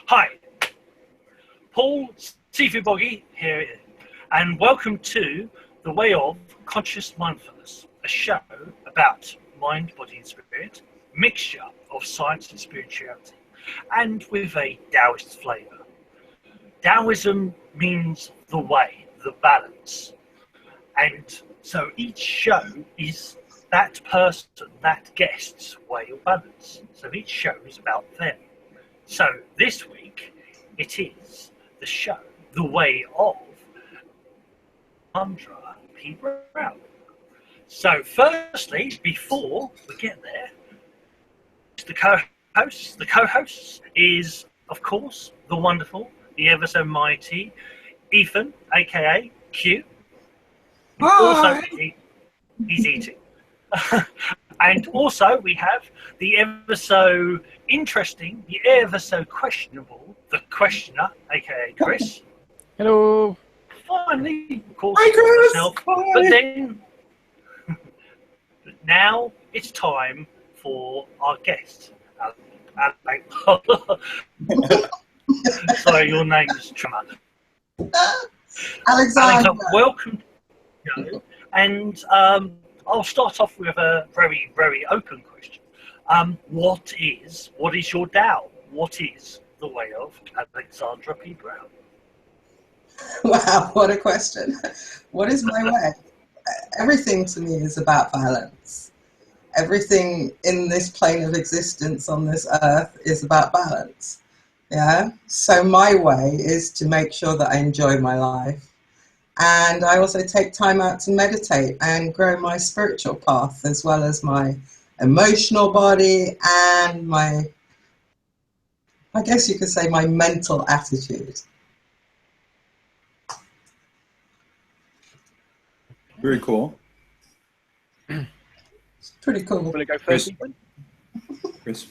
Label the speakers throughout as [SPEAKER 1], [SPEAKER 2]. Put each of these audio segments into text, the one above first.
[SPEAKER 1] Hi, Paul Seafood Boggy here, and welcome to The Way of Conscious Mindfulness, a show about mind, body, and spirit, mixture of science and spirituality, and with a Taoist flavour. Taoism means the way, the balance, and so each show is that person, that guest's way of balance. So each show is about them. So this week, it is the show, The Way of Alexandra P. Brown. So firstly, before we get there, the co-host is, of course, the wonderful, the ever so mighty Ethan, aka Q. Also, he's eating. And also we have the ever so interesting, the ever so questionable, the questioner, aka Chris.
[SPEAKER 2] Hello.
[SPEAKER 1] Finally, of course,
[SPEAKER 3] hi, Chris.
[SPEAKER 1] myself. But then, now it's time for our guest. Sorry, your name is Tremor.
[SPEAKER 3] Alexandra.
[SPEAKER 1] Welcome. And I'll start off with a very, very open question. What is your Tao? What is the way of Alexandra P. Brown?
[SPEAKER 3] Wow, what a question. What is my way? Everything to me is about balance. Everything in this plane of existence on this earth is about balance. Yeah. So my way is to make sure that I enjoy my life. And I also take time out to meditate and grow my spiritual path, as well as my emotional body and my, I guess you could say, my mental attitude.
[SPEAKER 4] Very cool.
[SPEAKER 3] It's pretty cool.
[SPEAKER 2] Want to go first?
[SPEAKER 4] Chris,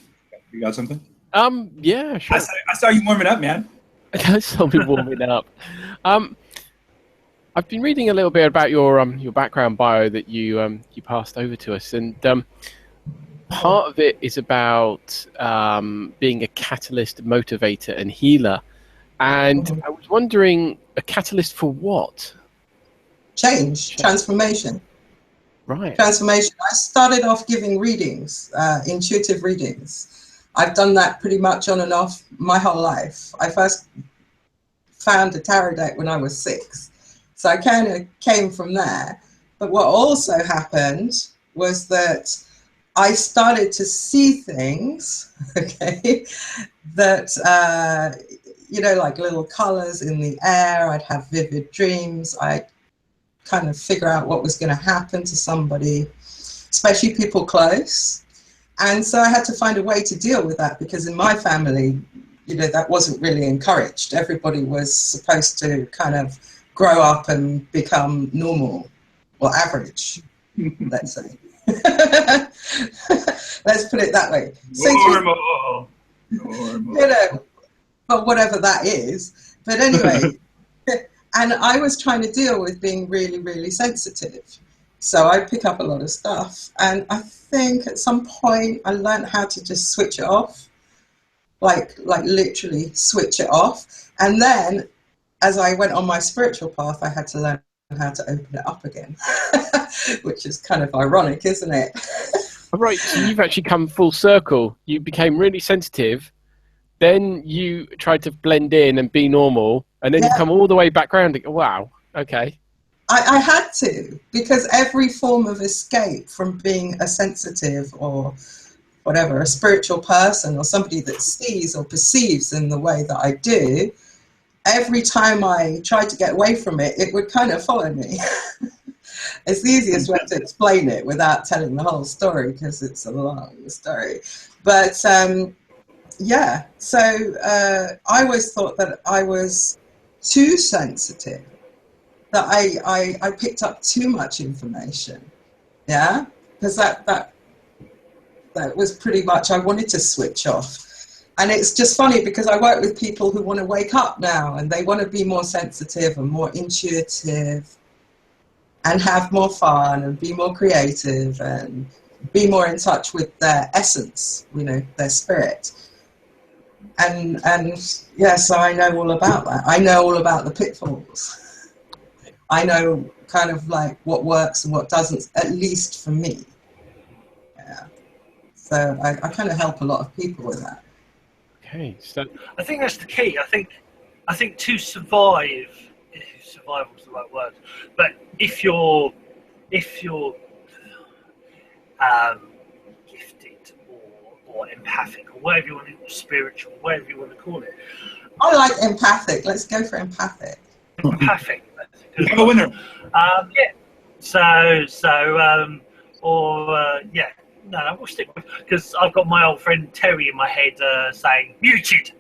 [SPEAKER 4] you got something?
[SPEAKER 2] Yeah, sure.
[SPEAKER 4] I saw you warming up, man.
[SPEAKER 2] I saw me warming up. I've been reading a little bit about your background bio that you passed over to us, and part of it is about being a catalyst, motivator, and healer. And I was wondering, a catalyst for what?
[SPEAKER 3] Change, transformation.
[SPEAKER 2] Right.
[SPEAKER 3] Transformation. I started off giving readings, intuitive readings. I've done that pretty much on and off my whole life. I first found a tarot deck when I was 6. So I kind of came from there. But what also happened was that I started to see things, okay, that, like little colors in the air. I'd have vivid dreams. I'd kind of figure out what was going to happen to somebody, especially people close. And so I had to find a way to deal with that, because in my family, that wasn't really encouraged. Everybody was supposed to kind of grow up and become normal or average, let's say. Let's put it that way.
[SPEAKER 4] Normal.
[SPEAKER 3] But whatever that is. But anyway, and I was trying to deal with being really, really sensitive. So I pick up a lot of stuff. And I think at some point I learned how to just switch it off, like literally switch it off. And then as I went on my spiritual path, I had to learn how to open it up again, which is kind of ironic, isn't it?
[SPEAKER 2] Right, so you've actually come full circle. You became really sensitive, then you tried to blend in and be normal, and then you come all the way back around. Wow, okay.
[SPEAKER 3] I had to, because every form of escape from being a sensitive or whatever, a spiritual person or somebody that sees or perceives in the way that I do, every time I tried to get away from it, it would kind of follow me. It's the easiest way to explain it without telling the whole story, because it's a long story. But yeah, so I always thought that I was too sensitive, that I picked up too much information. Yeah, because that was pretty much, I wanted to switch off. And it's just funny, because I work with people who want to wake up now, and they want to be more sensitive and more intuitive and have more fun and be more creative and be more in touch with their essence, their spirit. And yeah, so I know all about that. I know all about the pitfalls. I know kind of like what works and what doesn't, at least for me. Yeah. So I kind of help a lot of people with that.
[SPEAKER 2] Okay, so
[SPEAKER 1] I think that's the key. I think to survive, if survival is the right word, but if you're gifted or empathic or whatever you want to, or spiritual, whatever you want to call it.
[SPEAKER 3] I like empathic. Let's go for empathic.
[SPEAKER 1] Empathic.
[SPEAKER 4] You have a winner.
[SPEAKER 1] Yeah. Yeah. No, we'll stick with, because I've got my old friend Terry in my head saying, muted,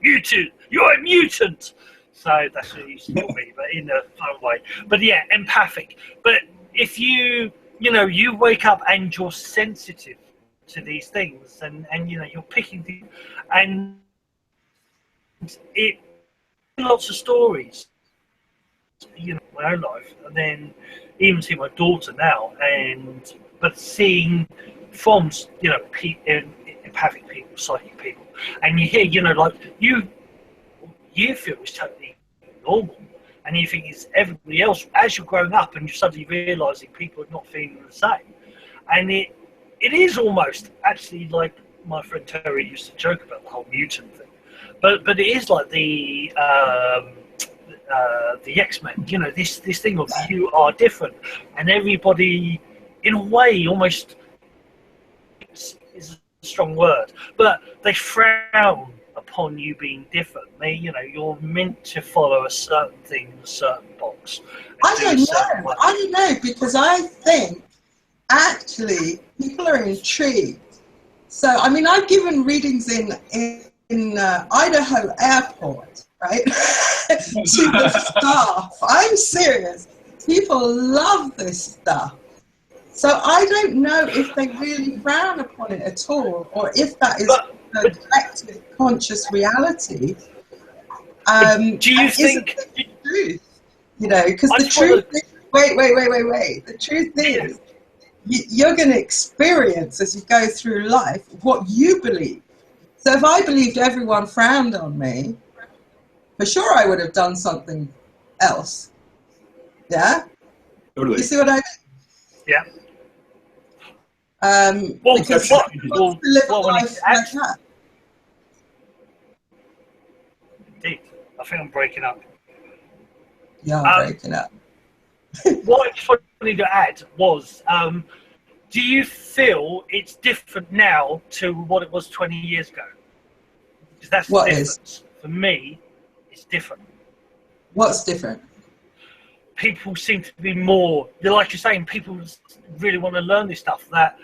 [SPEAKER 1] you're a mutant. So that's what he used to call me, but in a fun way. But yeah, empathic. But if you wake up and you're sensitive to these things, and you're picking things, and it lots of stories, my own life, and then even see my daughter now, but seeing from empathic people, psychic people, and you hear like you feel is totally normal, and you think it's everybody else. As you're growing up and you're suddenly realizing people are not feeling the same, and it is almost actually like my friend Terry used to joke about the whole mutant thing, but it is like the X-Men, this thing of you are different, and everybody in a way almost is a strong word, but they frown upon you being different. You're meant to follow a certain thing, a certain box.
[SPEAKER 3] I don't know, because I think actually people are intrigued. So, I mean, I've given readings in Idaho airport, right, to the staff. I'm serious. People love this stuff. So I don't know if they really frown upon it at all, or if that is a collective conscious reality.
[SPEAKER 1] Do you think
[SPEAKER 3] the truth? Because the truth is, wait. The truth is, you're going to experience as you go through life what you believe. So if I believed everyone frowned on me, for sure I would have done something else. Yeah?
[SPEAKER 4] Totally.
[SPEAKER 3] You see what I mean?
[SPEAKER 1] Yeah.
[SPEAKER 3] Because
[SPEAKER 1] what
[SPEAKER 3] to live a life like that.
[SPEAKER 1] Indeed. I think I'm breaking up.
[SPEAKER 3] Yeah, I'm breaking up.
[SPEAKER 1] What I just wanted to add was, do you feel it's different now to what it was 20 years ago? Because that's the difference. For me, it's different.
[SPEAKER 3] What's different?
[SPEAKER 1] People seem to be more, like you're saying, people really want to learn this stuff that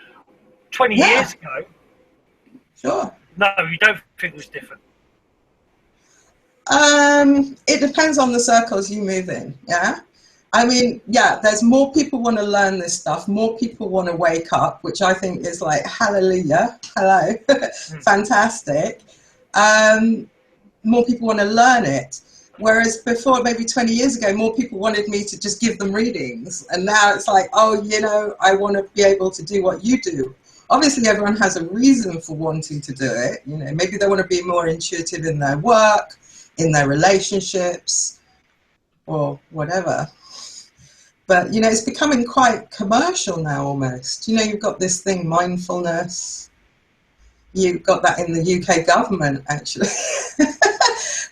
[SPEAKER 1] 20 years ago.
[SPEAKER 3] Sure.
[SPEAKER 1] No, you don't think it was different.
[SPEAKER 3] It depends on the circles you move in, yeah? I mean, yeah, there's more people want to learn this stuff, more people want to wake up, which I think is like, hallelujah, hello, fantastic. More people want to learn it. Whereas before, maybe 20 years ago, more people wanted me to just give them readings. And now it's like, oh, I want to be able to do what you do. Obviously, everyone has a reason for wanting to do it. Maybe they want to be more intuitive in their work, in their relationships, or whatever. But, it's becoming quite commercial now almost. You've got this thing, mindfulness. You've got that in the UK government, actually.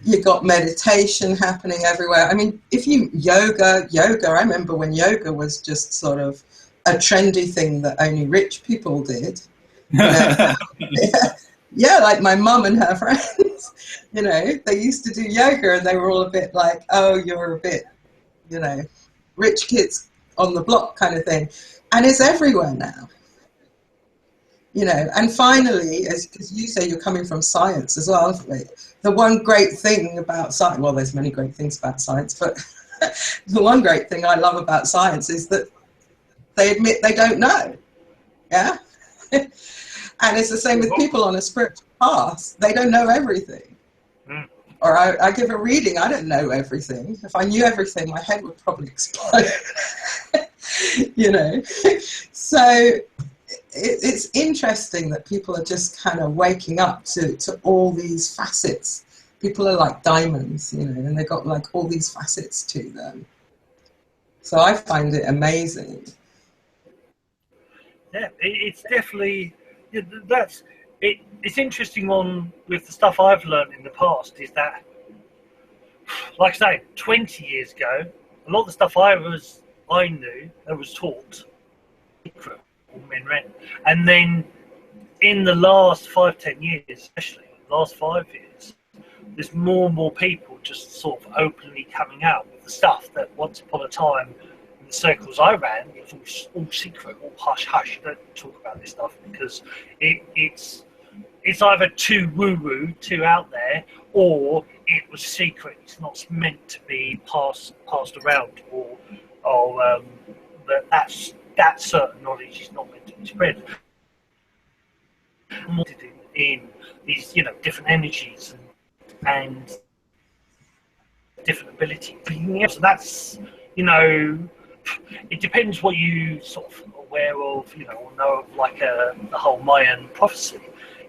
[SPEAKER 3] You've got meditation happening everywhere. I mean, if yoga, I remember when yoga was just sort of a trendy thing that only rich people did. Yeah, like my mum and her friends, they used to do yoga and they were all a bit like, oh, you're a bit, rich kids on the block kind of thing. And it's everywhere now. And finally, because you say you're coming from science as well, the one great thing about science, well, there's many great things about science, but the one great thing I love about science is that they admit they don't know. Yeah? And it's the same with people on a spiritual path. They don't know everything. Or I give a reading, I don't know everything. If I knew everything, my head would probably explode. So it's interesting that people are just kind of waking up to all these facets. People are like diamonds, you know, and they've got like all these facets to them. So I find it amazing.
[SPEAKER 1] Yeah, it's definitely, it's interesting with the stuff I've learned in the past is that, like I say, 20 years ago, a lot of the stuff I knew and was taught, and then in the last 5-10 years, especially the last 5 years, there's more and more people just sort of openly coming out with the stuff that once upon a time in the circles I ran, it was all secret, all hush hush. Don't talk about this stuff because it's either too woo-woo, too out there, or it was secret. It's not meant to be passed around, or that certain knowledge is not meant to be spread. In these, you know, different energies and different abilities. So that's, you know, it depends what you sort of aware of, you know, or know of, like the whole Mayan prophecy.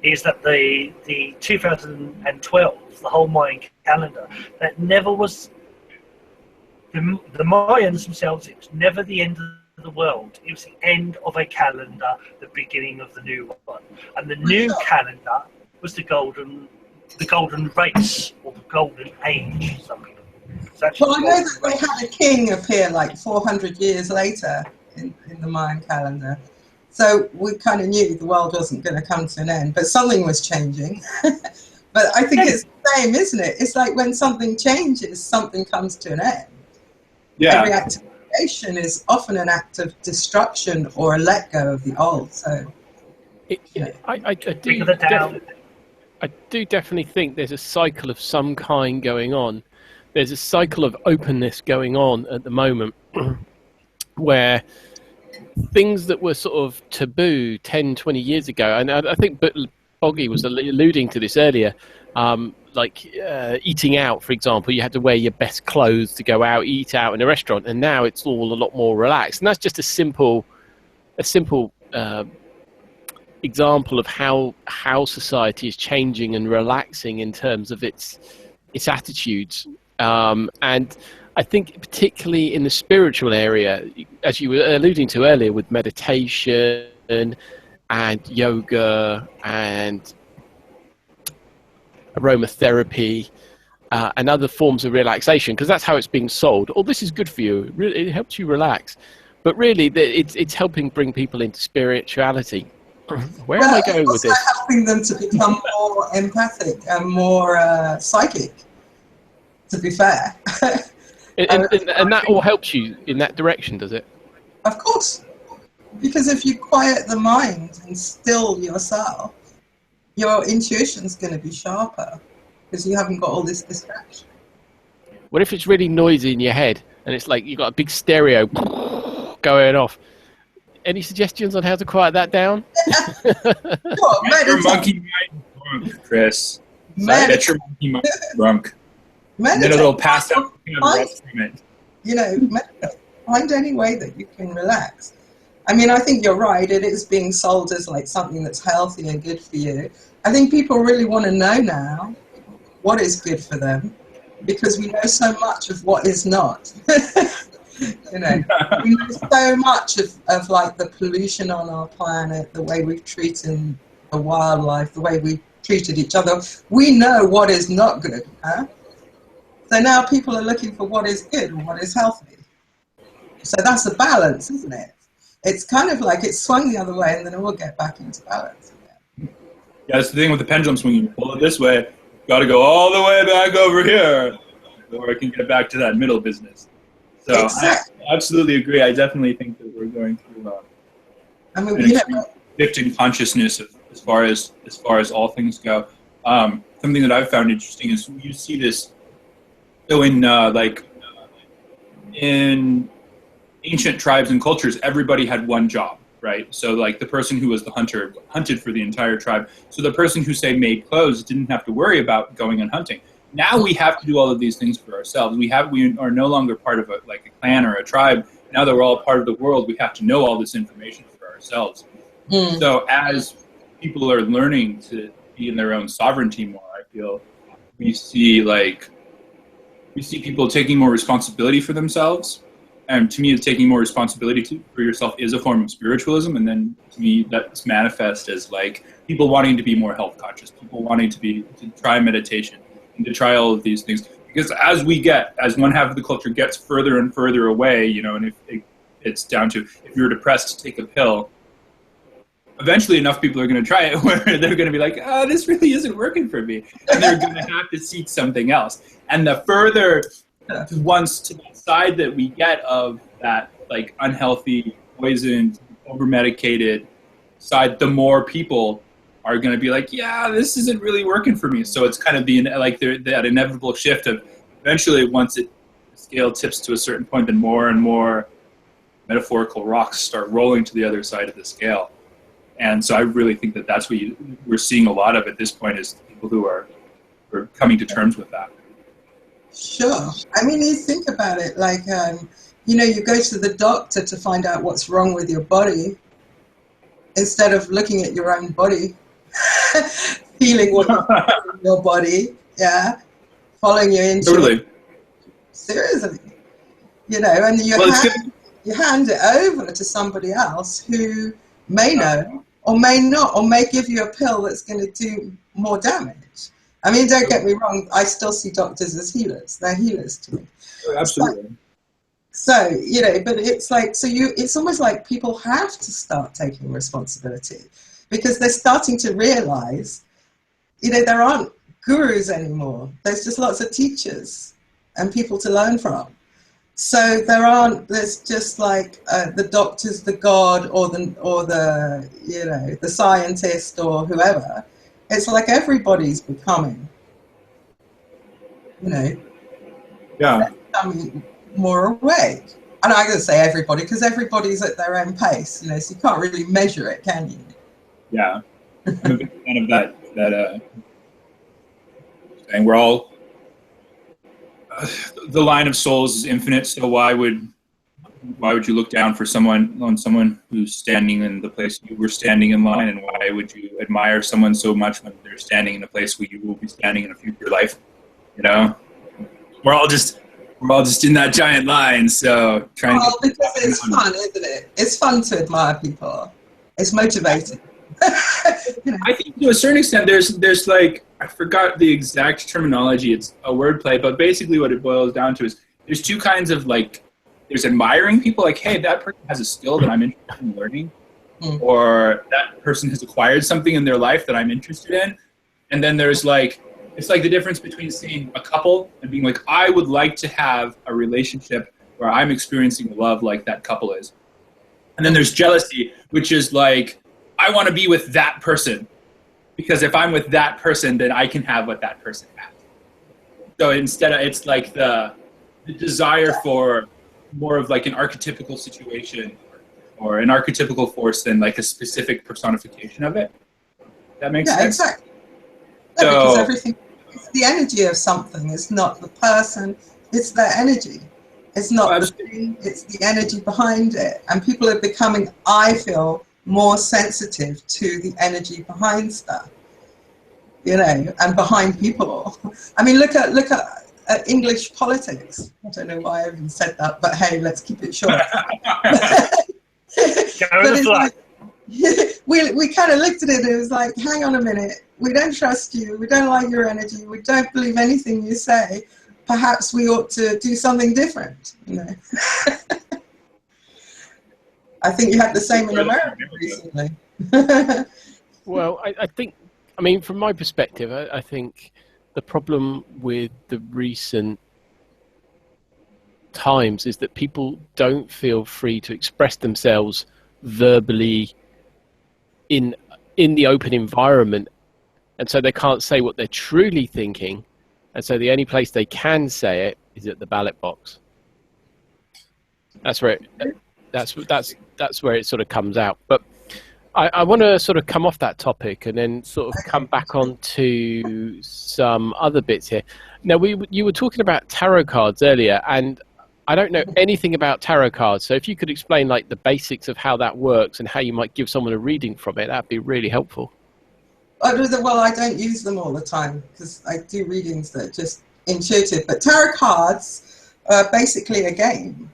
[SPEAKER 1] Is that the 2012, the whole Mayan calendar, that never was the Mayans themselves. It was never the end of the world. It was the end of a calendar, the beginning of the new one, and the new calendar was the golden race or the golden age. Some people.
[SPEAKER 3] Well, I know that they had a king appear like 400 years later in the Mayan calendar. So we kind of knew the world wasn't going to come to an end, but something was changing. But I think it's the same, isn't it? It's like when something changes, something comes to an end.
[SPEAKER 4] Yeah.
[SPEAKER 3] Every act of creation is often an act of destruction or a let go of the old. So,
[SPEAKER 2] I do definitely think there's a cycle of some kind going on. There's a cycle of openness going on at the moment where things that were sort of taboo 10, 20 years ago, and I think Boggy was alluding to this earlier, like eating out, for example. You had to wear your best clothes to go out, eat out in a restaurant, and now it's all a lot more relaxed. And that's just a simple example of how society is changing and relaxing in terms of its attitudes. And I think particularly in the spiritual area, as you were alluding to earlier, with meditation and yoga and aromatherapy and other forms of relaxation, because that's how it's being sold. Oh, this is good for you. It helps you relax. But really, it's helping bring people into spirituality. Where am I going with this?
[SPEAKER 3] It's also helping them to become more empathic and more psychic, to be fair.
[SPEAKER 2] And that all helps you in that direction, does it?
[SPEAKER 3] Of course. Because if you quiet the mind and still yourself, your intuition's going to be sharper because you haven't got all this distraction.
[SPEAKER 2] What if it's really noisy in your head and it's like you've got a big stereo going off? Any suggestions on how to quiet that down?
[SPEAKER 4] Get your monkey mind drunk, Chris. Get your monkey mind drunk.
[SPEAKER 3] Meditate.
[SPEAKER 4] Then it'll pass out.
[SPEAKER 3] You know, meditate. Find any way that you can relax. I mean, I think you're right. It is being sold as like something that's healthy and good for you. I think people really want to know now what is good for them because we know so much of what is not. You know, we know so much of like the pollution on our planet, the way we've treated the wildlife, the way we treated each other. We know what is not good. Huh? So now people are looking for what is good and what is healthy. So that's a balance, isn't it? It's kind of like it's swung the other way and then it will get back into balance again.
[SPEAKER 4] Yeah, that's the thing with the pendulum swinging. You pull it this way, got to go all the way back over here before I can get back to that middle business. So exactly. I absolutely agree. I definitely think that we're going through an shift in consciousness as far as all things go. Something that I've found interesting is you see this. So in ancient tribes and cultures, everybody had one job, right? So like the person who was the hunter hunted for the entire tribe. So the person who, say, made clothes didn't have to worry about going and hunting. Now we have to do all of these things for ourselves. We are no longer part of a clan or a tribe. Now that we're all part of the world, we have to know all this information for ourselves. So as people are learning to be in their own sovereignty more, I feel we see people taking more responsibility for themselves. And to me, taking more responsibility for yourself is a form of spiritualism. And then to me, that's manifest as like people wanting to be more health conscious, people wanting to try meditation and to try all of these things. Because as one half of the culture gets further and further away, you know, and if it's down to if you're depressed, take a pill. Eventually, enough people are going to try it where they're going to be like, "Oh, this really isn't working for me," and they're going to have to seek something else. And the further to the side that we get of that like unhealthy, poisoned, over-medicated side, the more people are going to be like, yeah, this isn't really working for me. So it's kind of that inevitable shift of eventually once the scale tips to a certain point, then more and more metaphorical rocks start rolling to the other side of the scale. And so I really think that that's what we're seeing a lot of at this point is people who are coming to terms with that.
[SPEAKER 3] Sure. I mean, you think about it like, you know, you go to the doctor to find out what's wrong with your body instead of looking at your own body, feeling what's in your body, yeah, following your intuition. Seriously. You know, and you hand it over to somebody else who may know or may not, or may give you a pill that's going to do more damage. I mean, don't get me wrong, I still see doctors as healers. They're healers to me.
[SPEAKER 4] Oh, absolutely.
[SPEAKER 3] So, you know, but it's like, it's almost like people have to start taking responsibility because they're starting to realize, you know, there aren't gurus anymore. There's just lots of teachers and people to learn from. So there's just like the doctor's the god or the you know, the scientist or whoever. It's like everybody's becoming, you know, becoming more awake. And I'm going to say everybody because everybody's at their own pace, you know, so you can't really measure it, can you?
[SPEAKER 4] Yeah. I'm a big fan of that saying we're all, the line of souls is infinite, so why would you look down on someone who's standing in the place you were standing in line, and why would you admire someone so much when they're standing in a place where you will be standing in a future life? You know, we're all just in that giant line. So because
[SPEAKER 3] it's fun, isn't it? It's fun to admire people. It's motivating. You know. I
[SPEAKER 4] think to a certain extent, there's like, I forgot the exact terminology. It's a wordplay, but basically what it boils down to is there's two kinds of like. There's admiring people, like, hey, that person has a skill that I'm interested in learning, or that person has acquired something in their life that I'm interested in. And then there's like, it's like the difference between seeing a couple and being like, I would like to have a relationship where I'm experiencing love like that couple is. And then there's jealousy, which is like, I want to be with that person because if I'm with that person, then I can have what that person has. So instead of, it's like the desire for more of like an archetypical situation or an archetypical force than like a specific personification of it. That makes sense? Yeah,
[SPEAKER 3] exactly. Yeah, because everything, it's the energy of something. It's not the person, it's their energy. It's not the thing, it's the energy behind it. And people are becoming, I feel, more sensitive to the energy behind stuff, you know, and behind people. I mean, look at English politics. I don't know why I even said that, but hey, let's keep it short. We kind of looked at it and it was like, hang on a minute, we don't trust you, we don't like your energy, we don't believe anything you say, perhaps we ought to do something different, you know. I think you had the same in America recently.
[SPEAKER 2] Well, I think, I mean, from my perspective, I think the problem with the recent times is that people don't feel free to express themselves verbally in the open environment, and so they can't say what they're truly thinking, and so the only place they can say it is at the ballot box. That's where that's where it sort of comes out. But I want to sort of come off that topic and then sort of come back on to some other bits here. Now, you were talking about tarot cards earlier, and I don't know anything about tarot cards, so if you could explain like the basics of how that works and how you might give someone a reading from it, that'd be really helpful.
[SPEAKER 3] Well, I don't use them all the time because I do readings that are just intuitive. But tarot cards are basically a game.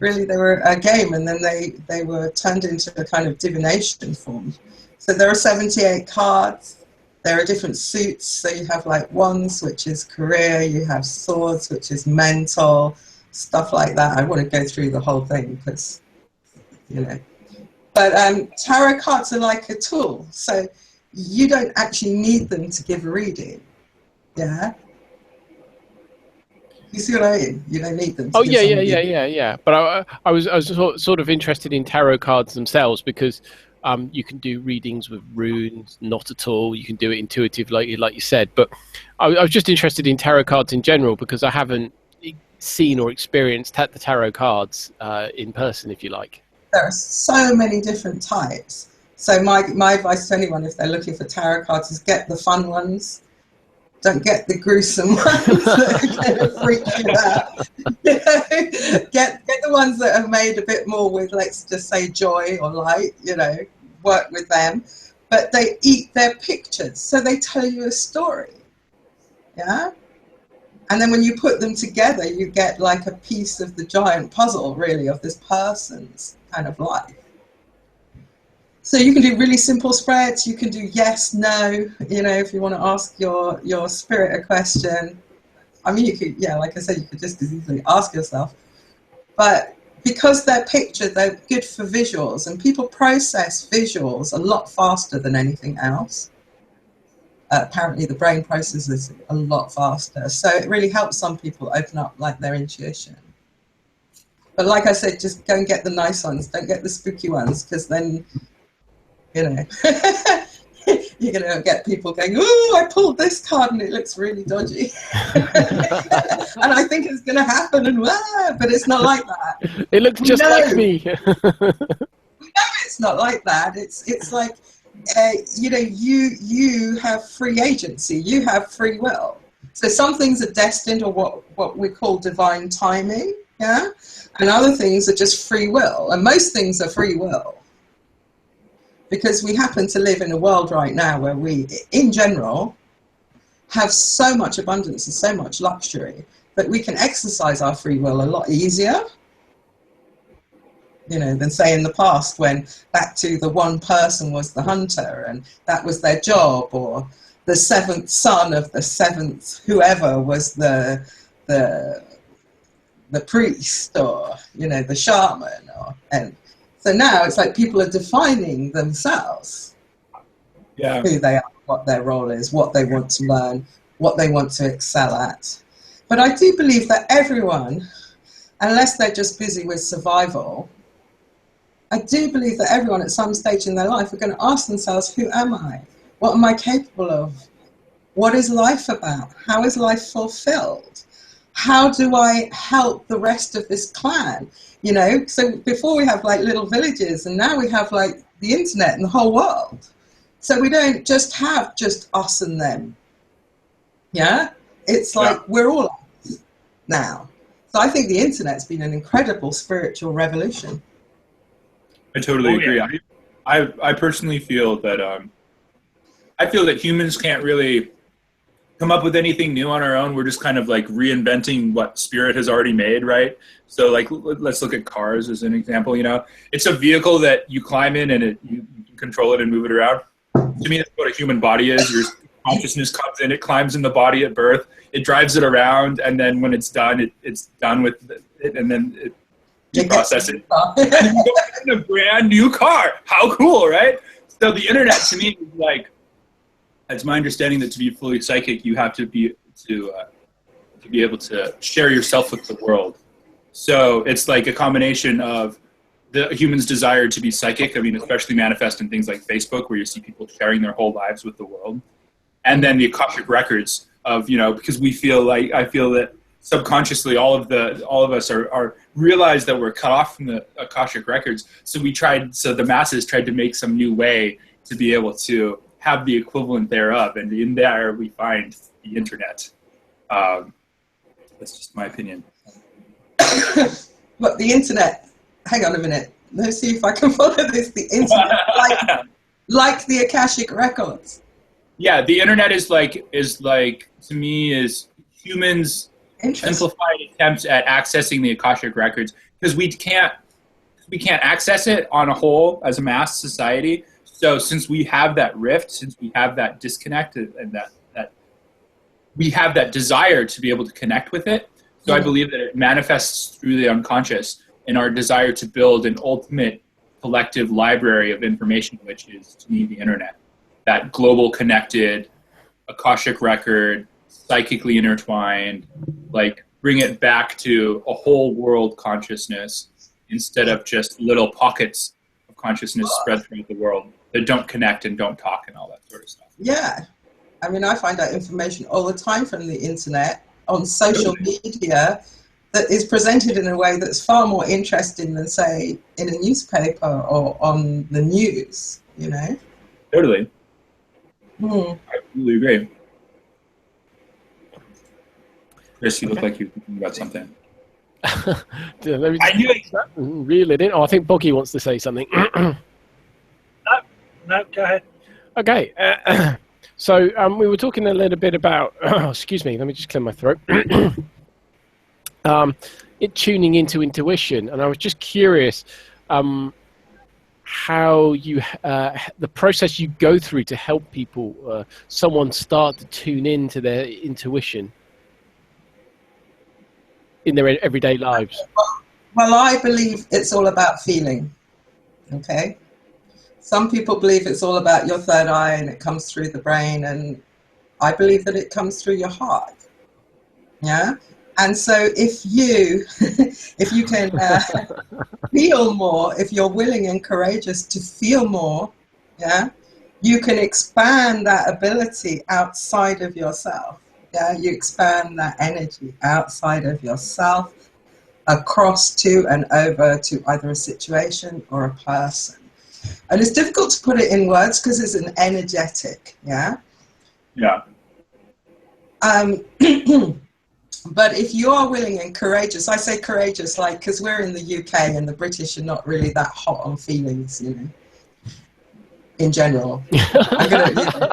[SPEAKER 3] Really, they were a game, and then they were turned into a kind of divination form. So there are 78 cards. There are different suits. So you have like wands, which is career. You have swords, which is mental, stuff like that. I want to go through the whole thing because, you know. But tarot cards are like a tool. So you don't actually need them to give a reading. Yeah? You see what I mean? You don't need them to give
[SPEAKER 2] yeah. But I was sort of interested in tarot cards themselves because you can do readings with runes, not at all. You can do it intuitive, like you said. But I was just interested in tarot cards in general because I haven't seen or experienced the tarot cards in person, if you like.
[SPEAKER 3] There are so many different types. So my advice to anyone, if they're looking for tarot cards, is get the fun ones. Don't get the gruesome ones that are going to freak you out. You know? Get the ones that are made a bit more with, let's just say, joy or light, you know, work with them. But they eat their pictures, so they tell you a story. Yeah? And then when you put them together, you get like a piece of the giant puzzle, really, of this person's kind of life. So you can do really simple spreads. You can do yes, no. You know, if you want to ask your spirit a question. I mean, you could, yeah, like I said, you could just as easily ask yourself. But because they're pictured, they're good for visuals, and people process visuals a lot faster than anything else. Apparently, the brain processes it a lot faster. So it really helps some people open up like their intuition. But like I said, just go and get the nice ones. Don't get the spooky ones, because then, you know, you're going to get people going, "Ooh, I pulled this card and it looks really dodgy." And I think it's going to happen, and but it's not like that.
[SPEAKER 2] It looks just like me.
[SPEAKER 3] No, it's not like that. It's like, you know, you have free agency. You have free will. So some things are destined, or what we call divine timing, yeah? And other things are just free will. And most things are free will. Because we happen to live in a world right now where we, in general, have so much abundance and so much luxury that we can exercise our free will a lot easier, you know, than say in the past when back to the one person was the hunter and that was their job, or the seventh son of the seventh whoever was the priest, or, you know, the shaman, and so now it's like people are defining themselves, who they are, what their role is, what they want to learn, what they want to excel at. But I do believe that everyone, unless they're just busy with survival, I do believe that everyone at some stage in their life are going to ask themselves, who am I? What am I capable of? What is life about? How is life fulfilled? How do I help the rest of this clan? You know, so before we have like little villages, and now we have like the internet and the whole world. So we don't just have just us and them. Yeah? It's like we're all us now. So I think the internet's been an incredible spiritual revolution.
[SPEAKER 4] I totally agree. I personally feel that humans can't really come up with anything new on our own. We're just kind of like reinventing what spirit has already made, right? So like, let's look at cars as an example. You know, it's a vehicle that you climb in and you can control it and move it around. To me, that's what a human body is. Your consciousness comes in, it climbs in the body at birth, it drives it around, and then when it's done, it's done with it, and then you process it. And then you go in a brand new car. How cool, right? So the internet to me is like, it's my understanding that to be fully psychic, you have to be able to share yourself with the world. So it's like a combination of the human's desire to be psychic. I mean, especially manifest in things like Facebook, where you see people sharing their whole lives with the world, and then the Akashic records of, you know, because I feel that subconsciously all of us are realize that we're cut off from the Akashic records. So the masses tried to make some new way to be able to have the equivalent thereof, and in there we find the internet. That's just my opinion.
[SPEAKER 3] But the internet, hang on a minute. Let's see if I can follow this. The internet, like the Akashic records.
[SPEAKER 4] Yeah, the internet is like to me is humans' simplified attempts at accessing the Akashic records, because we can't access it on a whole as a mass society. So since we have that rift, since we have that disconnect, and that we have that desire to be able to connect with it, so I believe that it manifests through the unconscious in our desire to build an ultimate collective library of information, which is, to me, the internet. That global connected, Akashic record, psychically intertwined, like bring it back to a whole world consciousness instead of just little pockets of consciousness spread throughout the world that don't connect and don't talk and all that sort of stuff.
[SPEAKER 3] Yeah. I mean, I find out information all the time from the internet, on social media, that is presented in a way that's far more interesting than, say, in a newspaper or on the news, you know?
[SPEAKER 4] Totally. I completely agree. Chris, you look like you're thinking about something.
[SPEAKER 2] I
[SPEAKER 1] knew it.
[SPEAKER 2] Reel it in. Oh, I think Boggy wants to say something.
[SPEAKER 1] No, go ahead.
[SPEAKER 2] Okay. So we were talking a little bit about, excuse me, let me just clear my throat. Tuning into intuition. And I was just curious how you, the process you go through to help people, someone start to tune into their intuition in their everyday lives.
[SPEAKER 3] Well, I believe it's all about feeling, okay? Some people believe it's all about your third eye and it comes through the brain, and I believe that it comes through your heart, yeah? And so if you can feel more, if you're willing and courageous to feel more, yeah, you can expand that ability outside of yourself. Yeah, you expand that energy outside of yourself, across to and over to either a situation or a person. And it's difficult to put it in words because it's an energetic, yeah?
[SPEAKER 4] Yeah.
[SPEAKER 3] But if you are willing and courageous, I say courageous, like, because we're in the UK and the British are not really that hot on feelings, you know, in general. I'm gonna,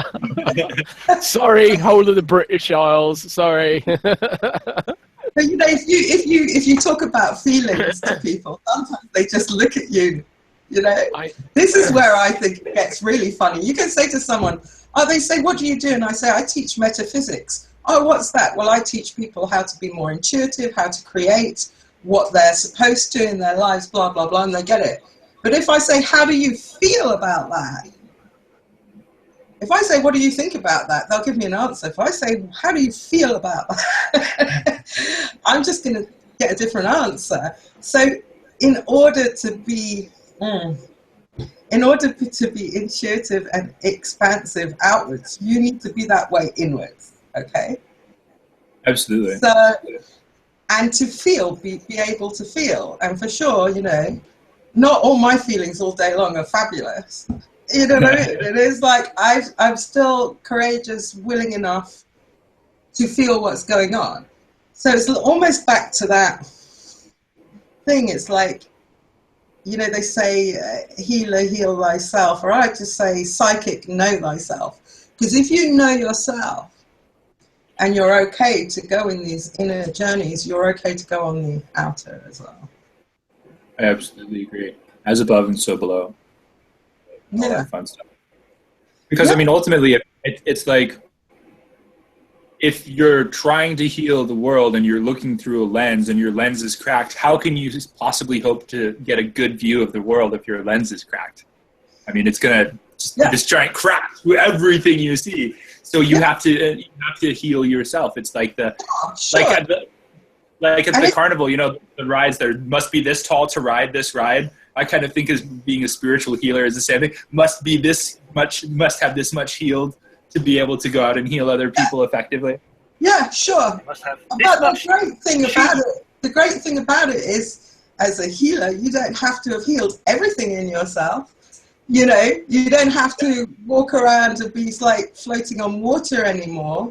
[SPEAKER 3] you know.
[SPEAKER 2] Sorry, whole of the British Isles. Sorry.
[SPEAKER 3] But you know, if you talk about feelings to people, sometimes they just look at you. You know, this is where I think it gets really funny. You can say to someone, oh, they say, what do you do? And I say, I teach metaphysics. Oh, what's that? Well, I teach people how to be more intuitive, how to create what they're supposed to in their lives, blah, blah, blah, and they get it. But if I say, how do you feel about that? If I say, what do you think about that? They'll give me an answer. If I say, how do you feel about that? I'm just going to get a different answer. So in order to be intuitive and expansive outwards, you need to be that way inwards. Okay.
[SPEAKER 4] Absolutely.
[SPEAKER 3] So, and to feel, be able to feel, and for sure, you know, not all my feelings all day long are fabulous. You know what I mean? It is like I'm still courageous, willing enough to feel what's going on. So it's almost back to that thing. It's like, you know, they say, healer, heal thyself, or I just say, psychic, know thyself. Because if you know yourself and you're okay to go in these inner journeys, you're okay to go on the outer as well.
[SPEAKER 4] I absolutely agree. As above and so below. All
[SPEAKER 3] Yeah.
[SPEAKER 4] that fun stuff. Because, I mean, ultimately, it's like, if you're trying to heal the world and you're looking through a lens and your lens is cracked, how can you possibly hope to get a good view of the world if your lens is cracked? I mean, it's going to just try and crack through everything you see. So you have to heal yourself. It's like like at the carnival, you know, the rides, there must be this tall to ride this ride. I kind of think as being a spiritual healer is the same thing. Must have this much healed to be able to go out and heal other people effectively.
[SPEAKER 3] Yeah, sure. But the great thing about it is, as a healer, you don't have to have healed everything in yourself. You know, you don't have to walk around and be like floating on water anymore,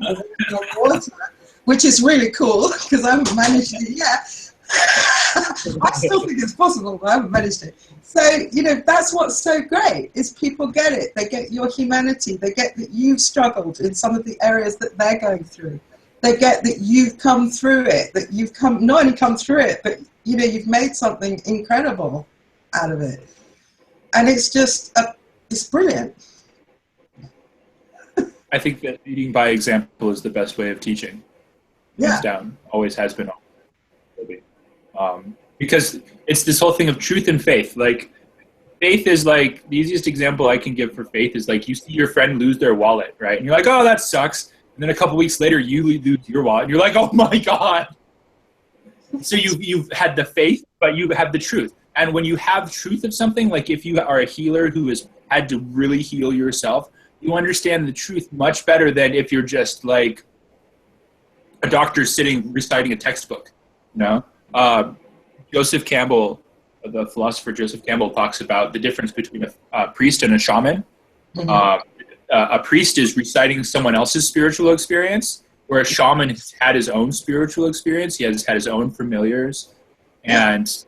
[SPEAKER 3] which is really cool because I haven't managed it yet. I still think it's possible, but I haven't managed it. So, you know, that's what's so great, is people get it. They get your humanity. They get that you've struggled in some of the areas that they're going through. They get that you've come through it, that you've not only come through it, but, you know, you've made something incredible out of it. And it's just, it's brilliant.
[SPEAKER 4] I think that leading by example is the best way of teaching. Hands down, always has been. Because it's this whole thing of truth and faith. Like, faith is like, the easiest example I can give for faith is like, you see your friend lose their wallet, right? And you're like, oh, that sucks. And then a couple weeks later, you lose your wallet. And you're like, oh my God. So you've had the faith, but you have the truth. And when you have truth of something, like if you are a healer who has had to really heal yourself, you understand the truth much better than if you're just like a doctor sitting reciting a textbook. You know, Joseph Campbell, the philosopher Joseph Campbell, talks about the difference between a priest and a shaman. Mm-hmm. A priest is reciting someone else's spiritual experience, where a shaman has had his own spiritual experience. He has had his own familiars and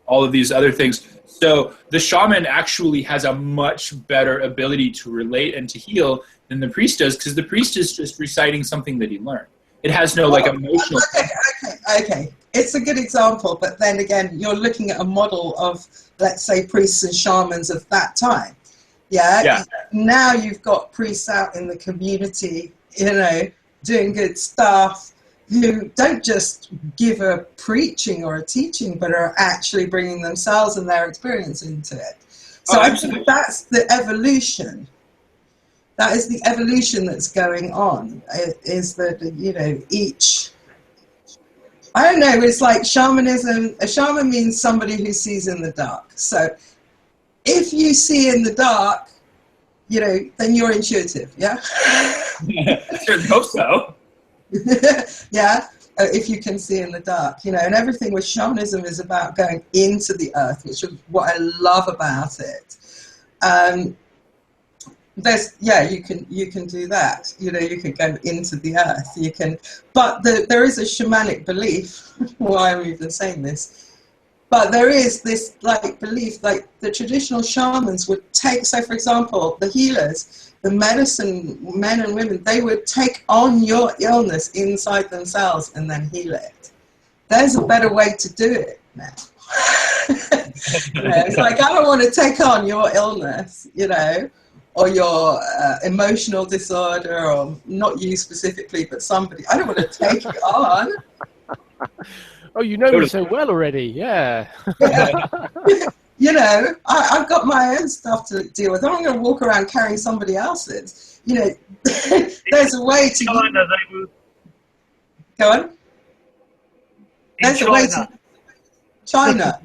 [SPEAKER 4] all of these other things. So the shaman actually has a much better ability to relate and to heal than the priest does, because the priest is just reciting something that he learned. It has no like emotional.
[SPEAKER 3] Okay. It's a good example, but then again, you're looking at a model of, let's say, priests and shamans of that time. Yeah. Now you've got priests out in the community, you know, doing good stuff, who don't just give a preaching or a teaching, but are actually bringing themselves and their experience into it. So I think that's the evolution. That is the evolution that's going on. It is that, you know, each, I don't know, it's like shamanism. A shaman means somebody who sees in the dark. So if you see in the dark, you know, then you're intuitive, yeah?
[SPEAKER 4] I certainly hope so.
[SPEAKER 3] Yeah, if you can see in the dark, you know, and everything with shamanism is about going into the earth, which is what I love about it. You can do that. You know, you can go into the earth. You can, but there is a shamanic belief. Why I'm even saying this? But there is this like belief, like the traditional shamans would take. So, for example, the healers, the medicine men and women, they would take on your illness inside themselves and then heal it. There's a better way to do it now. You know, it's like, I don't want to take on your illness, you know, or your emotional disorder, or not you specifically, but somebody. I don't want to take it on.
[SPEAKER 2] Oh, you know me so well already, yeah.
[SPEAKER 3] You know, I've got my own stuff to deal with. I'm not going to walk around carrying somebody else's. You know, there's a way to...
[SPEAKER 1] China, they would...
[SPEAKER 3] Go on. There's a way to... China.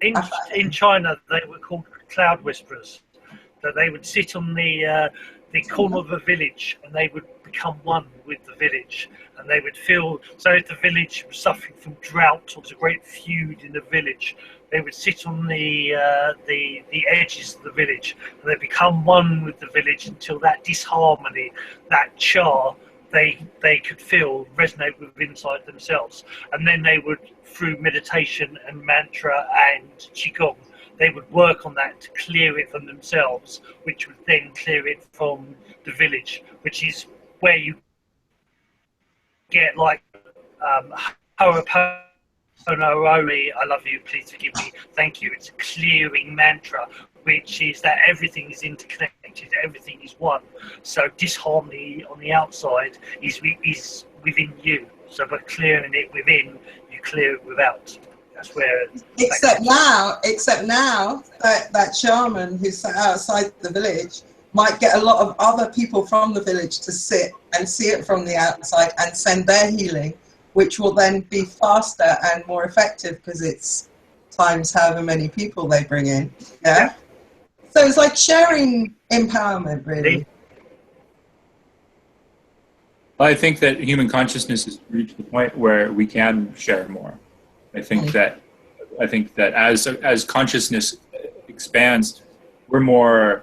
[SPEAKER 1] In China, they were called cloud whisperers. That they would sit on the corner of a village, and they would become one with the village, and they would feel, so if the village was suffering from drought or there's a great feud in the village, they would sit on the edges of the village, and they become one with the village until that disharmony, that char, they could feel resonate with inside themselves. And then they would, through meditation and mantra and qigong, they would work on that to clear it from themselves, which would then clear it from the village, which is where you get like Ho'oponopono, I love you, please forgive me, thank you. It's a clearing mantra, which is that everything is interconnected, everything is one. So disharmony on the outside is within you. So by clearing it within, you clear it without. That's where.
[SPEAKER 3] Except now, that shaman who's sat outside the village might get a lot of other people from the village to sit and see it from the outside and send their healing, which will then be faster and more effective because it's times however many people they bring in. Yeah. So it's like sharing empowerment, really.
[SPEAKER 4] Well, I think that human consciousness has reached the point where we can share more. I think that as consciousness expands, we're more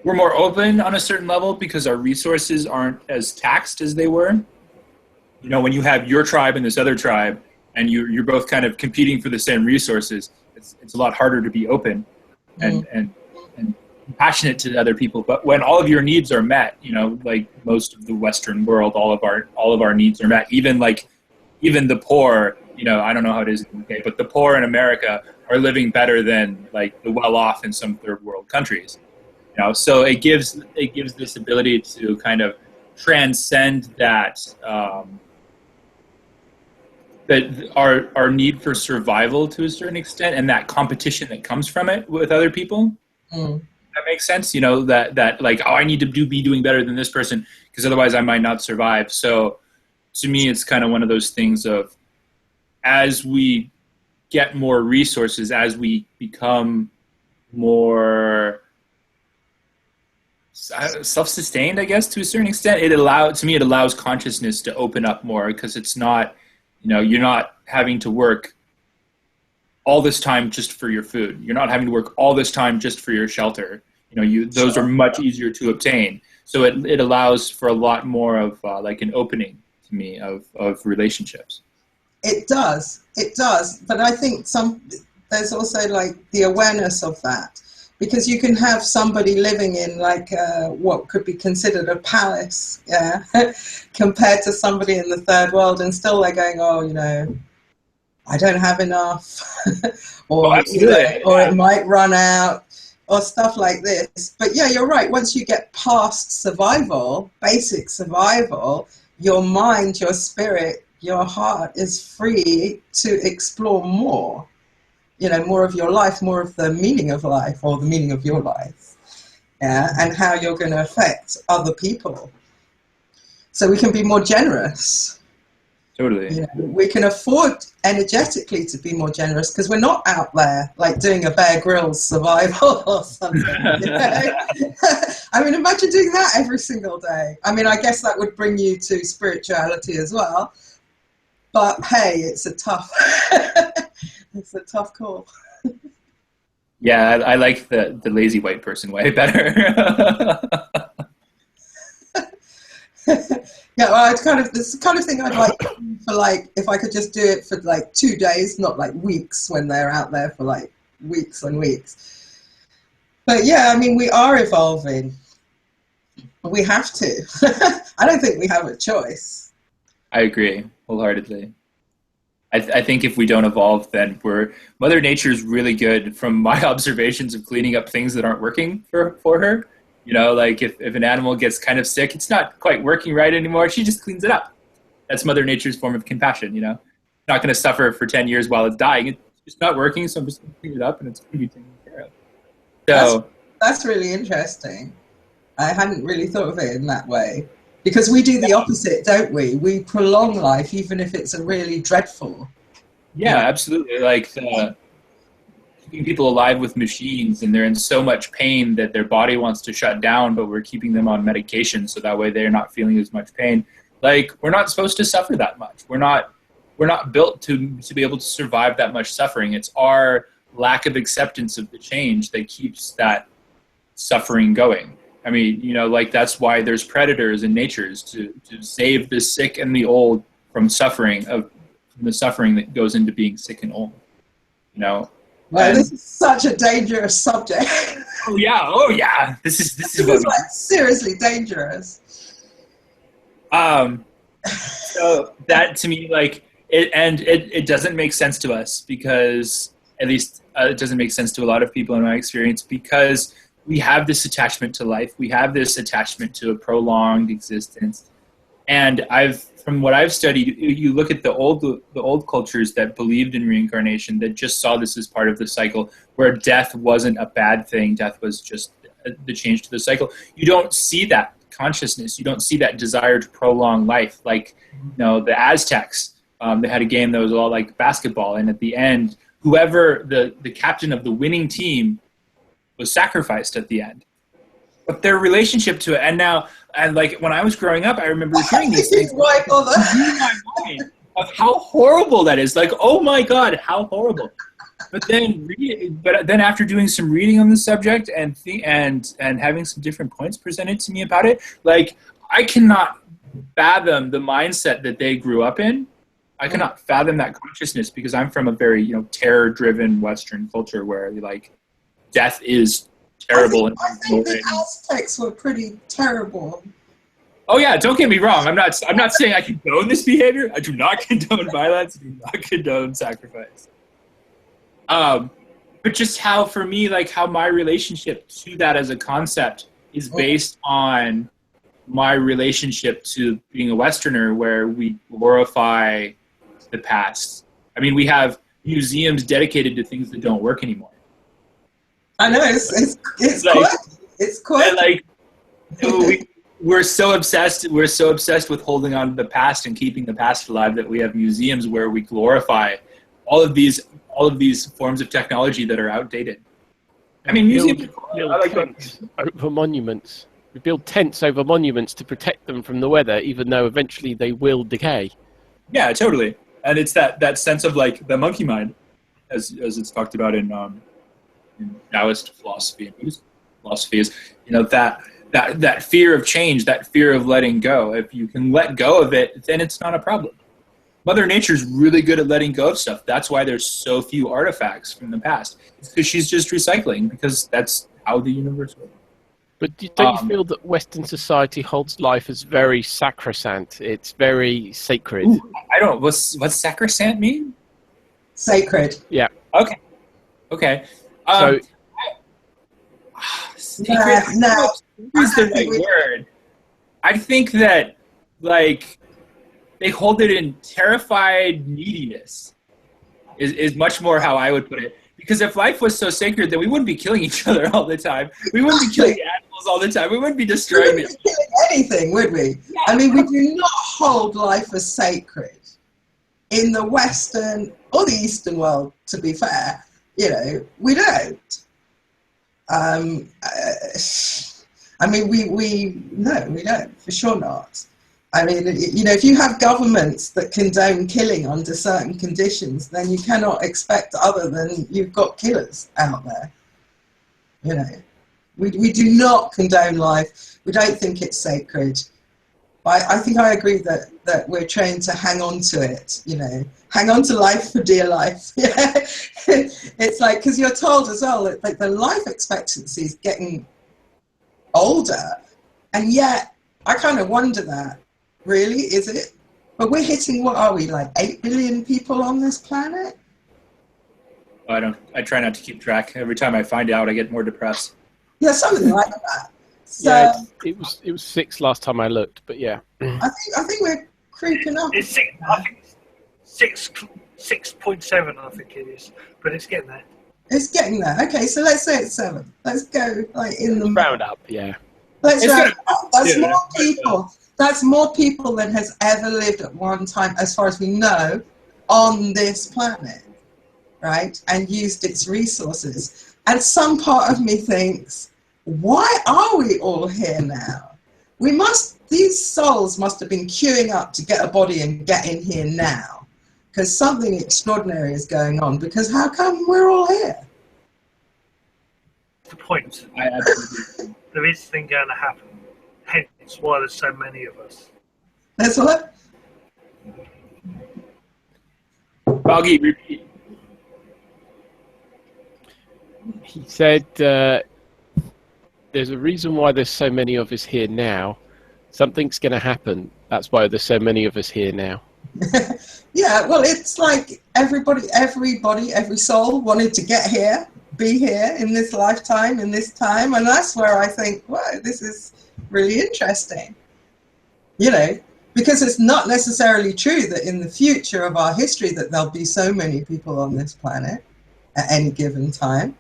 [SPEAKER 4] open on a certain level because our resources aren't as taxed as they were. you know, when you have your tribe and this other tribe, and you're both kind of competing for the same resources, it's a lot harder to be open and compassionate to other people. But when all of your needs are met, you know, like most of the Western world, all of our needs are met. Even the poor, you know, I don't know how it is in the UK, but the poor in America are living better than like the well-off in some third world countries. You know, so it gives this ability to kind of transcend that that our need for survival to a certain extent, and that competition that comes from it with other people. That makes sense, you know, that like, oh, I need to be doing better than this person because otherwise I might not survive. So to me, it's kind of one of those things of, as we get more resources, as we become more self-sustained, I guess, to a certain extent, it allows consciousness to open up more, because it's not, you know, you're not having to work all this time just for your food. You're not having to work all this time just for your shelter. You know, those are much easier to obtain. So it allows for a lot more of like an opening to me of relationships. It
[SPEAKER 3] does. But I think there's also like the awareness of that, because you can have somebody living in like what could be considered a palace, yeah, compared to somebody in the third world, and still they're going, oh, you know, I don't have enough, or it might run out, or stuff like this. But yeah, you're right. Once you get past survival, basic survival, your mind, your spirit, your heart is free to explore more. You know, more of your life, more of the meaning of life, or the meaning of your life, yeah, and how you're going to affect other people. So we can be more generous.
[SPEAKER 4] Totally.
[SPEAKER 3] You know, we can afford energetically to be more generous, because we're not out there like doing a Bear Grylls survival or something. You know? I mean, imagine doing that every single day. I mean, I guess that would bring you to spirituality as well. But hey, it's a tough call.
[SPEAKER 4] Yeah, I like the lazy white person way better.
[SPEAKER 3] Yeah, well, it's the kind of thing I'd like for, like, if I could just do it for like 2 days, not like weeks, when they're out there for like weeks and weeks. But yeah, I mean, we are evolving. We have to. I don't think we have a choice.
[SPEAKER 4] I agree wholeheartedly. I think if we don't evolve, then Mother Nature's really good, from my observations of cleaning up things that aren't working for her. You know, like if an animal gets kind of sick, it's not quite working right anymore, she just cleans it up. That's Mother Nature's form of compassion, you know. Not going to suffer for 10 years while it's dying. It's just not working, so I'm just going to clean it up and it's going to be taken care of. So
[SPEAKER 3] that's really interesting. I hadn't really thought of it in that way. Because we do the opposite, don't we? We prolong life, even if it's a really dreadful.
[SPEAKER 4] Yeah, absolutely. Like keeping people alive with machines, and they're in so much pain that their body wants to shut down, but we're keeping them on medication so that way they're not feeling as much pain. Like, we're not supposed to suffer that much. We're not built to be able to survive that much suffering. It's our lack of acceptance of the change that keeps that suffering going. I mean, you know, like, that's why there's predators in nature, to save the sick and the old from the suffering that goes into being sick and old, you know.
[SPEAKER 3] Well, this is such a dangerous subject.
[SPEAKER 4] Oh yeah. This is
[SPEAKER 3] like seriously dangerous.
[SPEAKER 4] So that, to me, like, it doesn't make sense to us, because at least it doesn't make sense to a lot of people in my experience, because we have this attachment to life. We have this attachment to a prolonged existence. And from what I've studied, you look at the old cultures that believed in reincarnation, that just saw this as part of the cycle, where death wasn't a bad thing. Death was just the change to the cycle. You don't see that consciousness. You don't see that desire to prolong life. Like, you know, the Aztecs, they had a game that was all like basketball, and at the end, whoever the captain of the winning team was sacrificed at the end. But their relationship to it, and like when I was growing up, I remember hearing these things.
[SPEAKER 3] Why bother?
[SPEAKER 4] My mind of how horrible that is. Like, oh my God, how horrible! But then after doing some reading on the subject and having some different points presented to me about it, like, I cannot fathom the mindset that they grew up in. I cannot fathom that consciousness because I'm from a very, terror-driven Western culture where death is terrible.
[SPEAKER 3] I think the Aztecs were pretty terrible.
[SPEAKER 4] Oh yeah, don't get me wrong. I'm not saying I condone this behavior. I do not condone violence. I do not condone sacrifice. But just how, for me, how my relationship to that as a concept is based on my relationship to being a Westerner, where we glorify the past. I mean, we have museums dedicated to things that don't work anymore.
[SPEAKER 3] I know it's quite.
[SPEAKER 4] We're so obsessed with holding on to the past and keeping the past alive that we have museums where we glorify all of these forms of technology that are outdated. I mean, museums
[SPEAKER 2] tents over monuments. We build tents over monuments to protect them from the weather, even though eventually they will decay.
[SPEAKER 4] Yeah, totally. And it's that sense of the monkey mind, as it's talked about in Taoist philosophy and Buddhist philosophy, is that fear of change, that fear of letting go. If you can let go of it, then it's not a problem. Mother Nature's really good at letting go of stuff. That's why there's so few artifacts from the past. It's because she's just recycling, because that's how the universe works.
[SPEAKER 2] But don't you feel that Western society holds life as very sacrosanct? It's very sacred.
[SPEAKER 4] Ooh, I don't. What's sacrosanct mean?
[SPEAKER 3] Sacred.
[SPEAKER 2] Yeah.
[SPEAKER 4] Okay.
[SPEAKER 2] So.
[SPEAKER 4] Sacred. No. Who's the right word? I think that they hold it in terrified neediness. Is much more how I would put it. Because if life was so sacred, then we wouldn't be killing each other all the time. We wouldn't be killing animals all the time. We wouldn't be destroying
[SPEAKER 3] it. We wouldn't be killing anything, would we? Yeah. I mean, we do not hold life as sacred. In the Western or the Eastern world, to be fair, we don't. I mean, we don't, for sure not. I mean, if you have governments that condone killing under certain conditions, then you cannot expect other than you've got killers out there. We do not condone life. We don't think it's sacred. I think I agree that we're trained to hang on to it, hang on to life for dear life. It's because you're told as well that the life expectancy is getting older, and yet I kind of wonder that. Really, is it? But we're hitting, what are we, 8 billion people on this planet?
[SPEAKER 4] I try not to keep track. Every time I find out, I get more depressed.
[SPEAKER 3] Yeah, something like that. So,
[SPEAKER 2] yeah, it was 6 last time I looked, but yeah.
[SPEAKER 3] I think we're creeping up.
[SPEAKER 1] It's 6. I think 6.7. I think it is, but it's getting there.
[SPEAKER 3] It's getting there. Okay, so let's say it's 7. Let's go in the
[SPEAKER 2] round up. Yeah.
[SPEAKER 3] Let's round up. That's more people. That's more people than has ever lived at one time, as far as we know, on this planet, right? And used its resources. And some part of me thinks, why are we all here now? These souls must have been queuing up to get a body and get in here now. Because something extraordinary is going on. Because how come we're all here?
[SPEAKER 1] The point. There is a thing going to happen. Hence why there's so many of us.
[SPEAKER 3] That's what?
[SPEAKER 4] Boggy, repeat.
[SPEAKER 2] He said there's a reason why there's so many of us here now. Something's going to happen. That's why there's so many of us here now.
[SPEAKER 3] Yeah, well, it's like everybody, every soul wanted to get here, be here in this lifetime, in this time. And that's where I think, wow, this is really interesting. Because it's not necessarily true that in the future of our history that there'll be so many people on this planet at any given time.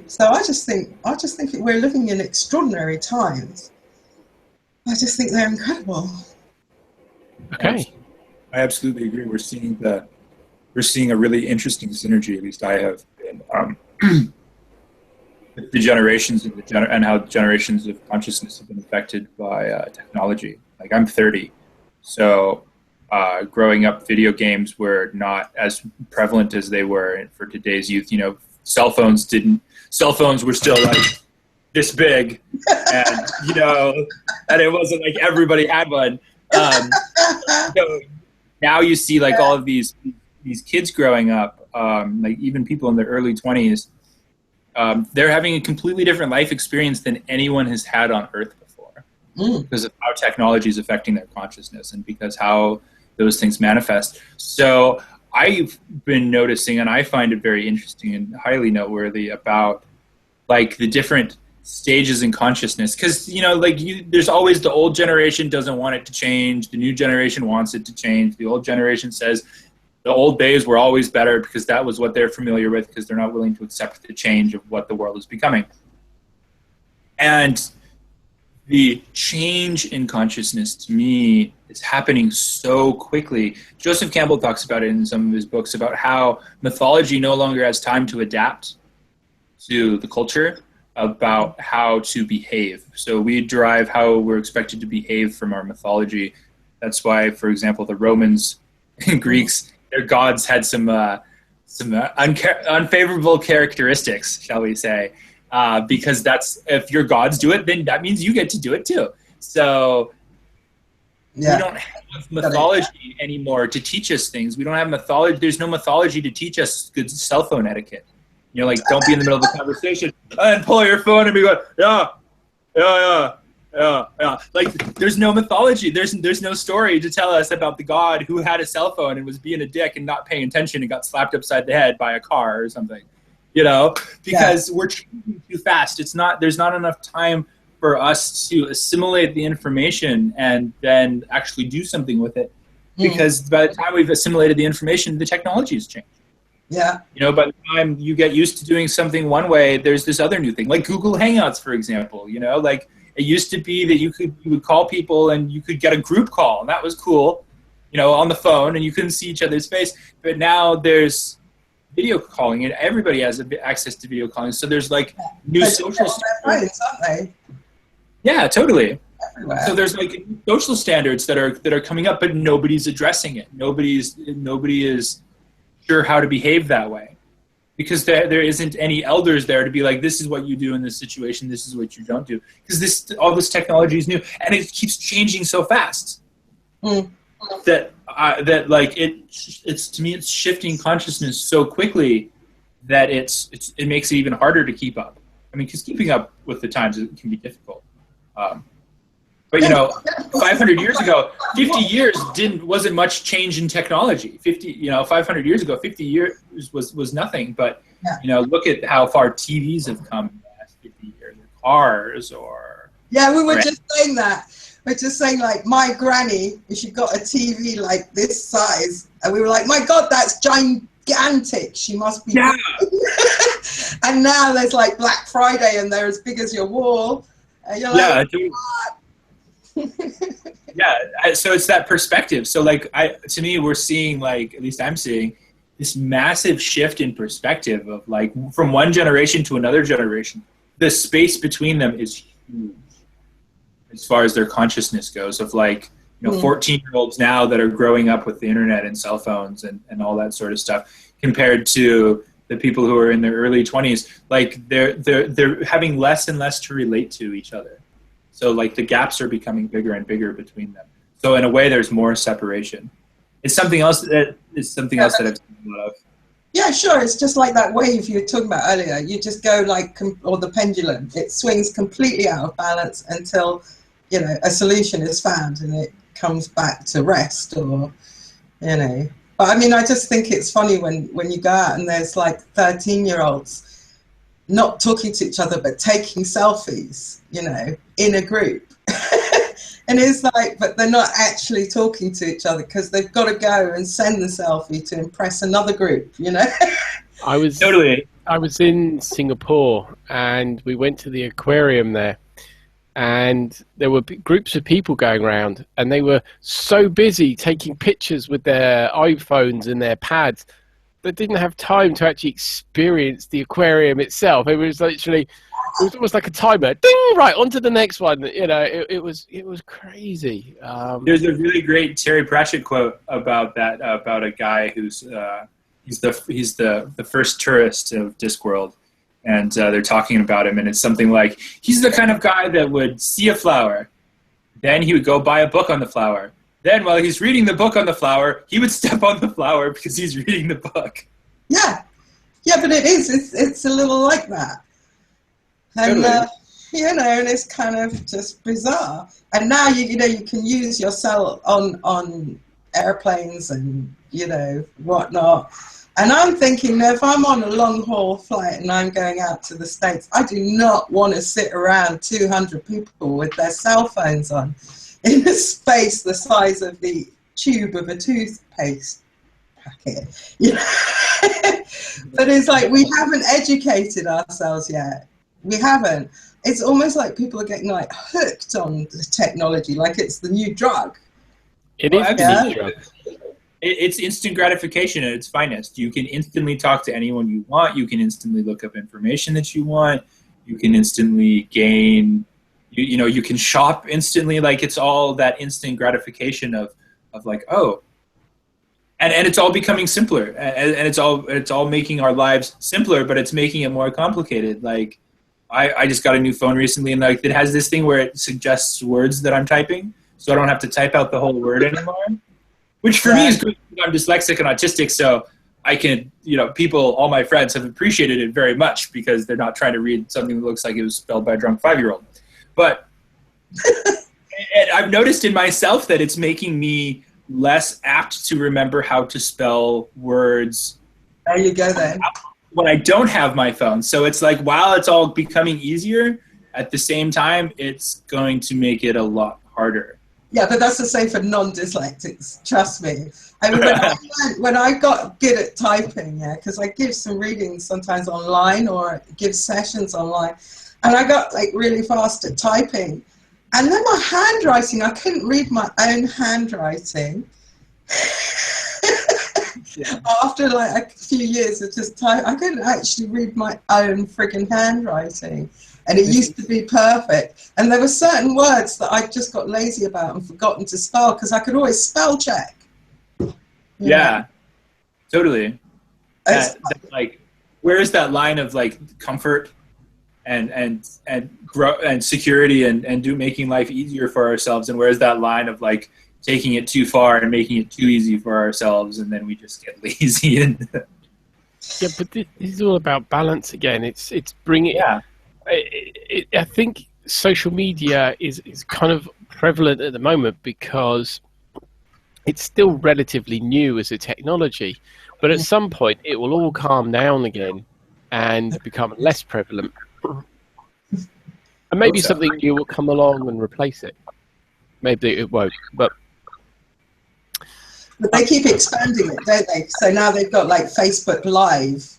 [SPEAKER 3] So I just think we're living in extraordinary times. I just think they're incredible.
[SPEAKER 2] Okay.
[SPEAKER 4] I absolutely agree. We're seeing a really interesting synergy. At least I have been. The generations and how generations of consciousness have been affected by technology. I'm 30, so growing up, video games were not as prevalent as they were for today's youth. Cell phones were still this big, and and it wasn't like everybody had one. So now you see like all of these kids growing up, like even people in their early 20s, they're having a completely different life experience than anyone has had on Earth before, because of how technology is affecting their consciousness and because how those things manifest. So I've been noticing, and I find it very interesting and highly noteworthy about like the different stages in consciousness, because there's always the old generation doesn't want it to change, the new generation wants it to change. The old generation says the old days were always better because that was what they're familiar with, because they're not willing to accept the change of what the world is becoming. And the change in consciousness, to me, is happening so quickly. Joseph Campbell talks about it in some of his books, about how mythology no longer has time to adapt to the culture, about how to behave. So we derive how we're expected to behave from our mythology. That's why, for example, the Romans and Greeks, their gods had some unfavorable characteristics, shall we say, because if your gods do it, then that means you get to do it too. So we don't have mythology anymore to teach us things. We don't have mythology. There's no mythology to teach us good cell phone etiquette. Like, don't be in the middle of a conversation and pull your phone and be like, yeah. Like, there's no mythology. There's no story to tell us about the god who had a cell phone and was being a dick and not paying attention and got slapped upside the head by a car or something, because we're changing too fast. There's not enough time for us to assimilate the information and then actually do something with it, because by the time we've assimilated the information, the technology has changed.
[SPEAKER 3] Yeah.
[SPEAKER 4] By the time you get used to doing something one way, there's this other new thing, like Google Hangouts, for example. Like it used to be that you would call people and you could get a group call, and that was cool, on the phone, and you couldn't see each other's face. But now there's video calling, and everybody has access to video calling. So there's like new social standards,
[SPEAKER 3] aren't they?
[SPEAKER 4] Yeah, totally.
[SPEAKER 3] Everywhere.
[SPEAKER 4] So there's like social standards that are coming up, but nobody's addressing it. Nobody is sure how to behave that way, because there isn't any elders there to be like, this is what you do in this situation, this is what you don't do, because all this technology is new and it keeps changing so fast that like it's to me, it's shifting consciousness so quickly that it makes it even harder to keep up. I mean, because keeping up with the times can be difficult. But 500 years ago, 50 years wasn't much change in technology. 500 years ago, 50 years was nothing. But look at how far TVs have come in the last 50 years, or cars, or
[SPEAKER 3] we were just saying that. We're just saying, like, my granny, she got a TV like this size, and we were like, my God, that's gigantic. She must be.
[SPEAKER 4] Yeah.
[SPEAKER 3] And now there's like Black Friday, and they're as big as your wall. And you're like,
[SPEAKER 4] yeah, so it's that perspective. So like to me, we're seeing, like, at least I'm seeing this massive shift in perspective of like from one generation to another generation. The space between them is huge as far as their consciousness goes, of like 14-year-olds now that are growing up with the internet and cell phones and all that sort of stuff, compared to the people who are in their early 20s. Like they're having less and less to relate to each other. So like the gaps are becoming bigger and bigger between them. So in a way, there's more separation. It's something else that I've seen a lot of.
[SPEAKER 3] Yeah, sure. It's just like that wave you were talking about earlier. You just go like, or the pendulum. It swings completely out of balance until, a solution is found and it comes back to rest, or, But I mean, I just think it's funny when you go out and there's like 13-year-olds not talking to each other, but taking selfies, in a group. And it's like, but they're not actually talking to each other because they've got to go and send the selfie to impress another group,
[SPEAKER 2] I was in Singapore, and we went to the aquarium there, and there were groups of people going around, and they were so busy taking pictures with their iPhones and their pads, they didn't have time to actually experience the aquarium itself. It was almost like a timer. Ding! Right, on to the next one. It was crazy.
[SPEAKER 4] There's a really great Terry Pratchett quote about that, about a guy who's he's the first tourist of Discworld, and they're talking about him, and it's something like, he's the kind of guy that would see a flower, then he would go buy a book on the flower. Then while he's reading the book on the flower, he would step on the flower because he's reading the book.
[SPEAKER 3] Yeah. Yeah, but it's a little like that. And,
[SPEAKER 4] Totally.
[SPEAKER 3] you know, and it's kind of just bizarre. And now, you know, you can use your cell on airplanes and, you know, whatnot. And I'm thinking, if I'm on a long-haul flight and I'm going out to the States, I do not want to sit around 200 people with their cell phones on in a space the size of the tube of a toothpaste packet. You know? But it's like, we haven't educated ourselves yet. We haven't. It's almost like people are getting like hooked on the technology, like it's the new drug.
[SPEAKER 2] It is the new drug.
[SPEAKER 4] It's instant gratification at its finest. You can instantly talk to anyone you want. You can instantly look up information that you want. You can instantly gain, you know, you can shop instantly. Like, it's all that instant gratification of like, oh, and it's all becoming simpler, and it's all making our lives simpler, but it's making it more complicated. Like, I just got a new phone recently, and like, it has this thing where it suggests words that I'm typing, so I don't have to type out the whole word anymore. Which for me is good because I'm dyslexic and autistic, so I can, you know, all my friends have appreciated it very much because they're not trying to read something that looks like it was spelled by a drunk 5-year-old. But and I've noticed in myself that it's making me less apt to remember how to spell words.
[SPEAKER 3] There you go then.
[SPEAKER 4] When I don't have my phone. So it's like, while it's all becoming easier, at the same time, it's going to make it a lot harder.
[SPEAKER 3] Yeah, but that's the same for non-dyslexics, trust me. I mean, when I got good at typing, yeah, because I give some readings sometimes online or give sessions online, and I got like really fast at typing. And then my handwriting, I couldn't read my own handwriting. Yeah. After like a few years of just type, I couldn't actually read my own friggin' handwriting. And it used to be perfect. And there were certain words that I just got lazy about and forgotten to spell because I could always spell check.
[SPEAKER 4] Yeah, totally. Like, where is that line of like comfort and security and making life easier for ourselves, and where is that line of like taking it too far and making it too easy for ourselves, and then we just get lazy and
[SPEAKER 2] yeah, but this is all about balance again. It's bringing.
[SPEAKER 4] Yeah.
[SPEAKER 2] I think social media is kind of prevalent at the moment because it's still relatively new as a technology, but at some point it will all calm down again and become less prevalent. And maybe something new will come along and replace it. Maybe it won't, but
[SPEAKER 3] they keep expanding it, don't they? So now they've got like Facebook Live.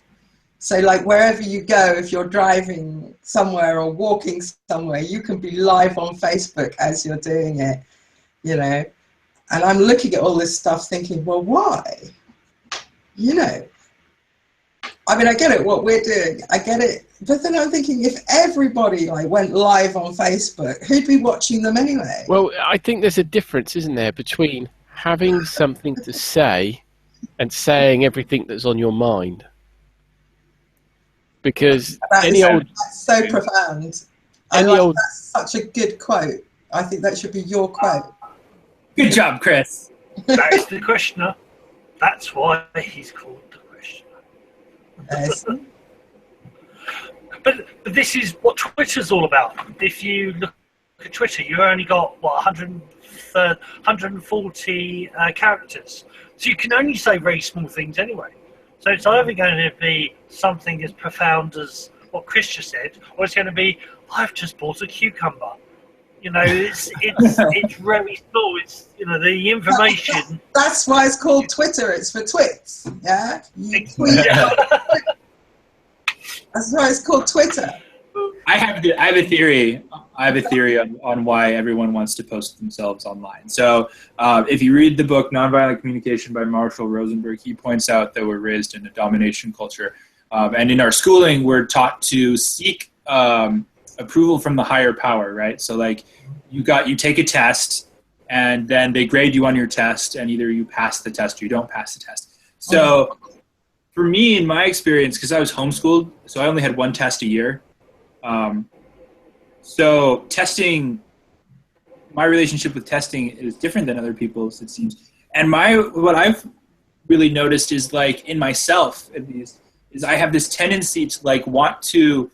[SPEAKER 3] So like wherever you go, if you're driving somewhere or walking somewhere, you can be live on Facebook as you're doing it, you know. And I'm looking at all this stuff thinking, well, why? You know, I mean, I get it, what we're doing, I get it. But then I'm thinking, if everybody like went live on Facebook, who'd be watching them anyway?
[SPEAKER 2] Well, I think there's a difference, isn't there, between having something to say and saying everything that's on your mind. Because
[SPEAKER 3] that's so profound. That's such a good quote. I think that should be your quote.
[SPEAKER 4] Good job, Chris.
[SPEAKER 1] That's the questioner. That's why he's called the questioner.
[SPEAKER 3] Yes.
[SPEAKER 1] But this is what Twitter's all about. If you look at Twitter, you only got, what, 140 characters. So you can only say very small things anyway. So it's either going to be something as profound as what Chris just said, or it's going to be, I've just bought a cucumber. You know, it's very small. It's, you know, the information.
[SPEAKER 3] That's why it's called Twitter. It's for twits. Yeah. That's why it's called Twitter.
[SPEAKER 4] I have a theory. I have a theory on why everyone wants to post themselves online. So if you read the book Nonviolent Communication by Marshall Rosenberg, he points out that we're raised in a domination culture. And in our schooling, we're taught to seek approval from the higher power, right? So like you take a test and then they grade you on your test and either you pass the test or you don't pass the test. So for me, in my experience, because I was homeschooled, so I only had one test a year. So testing, my relationship with testing is different than other people's, it seems. And what I've really noticed is, like, in myself, at least, is I have this tendency to, like, want to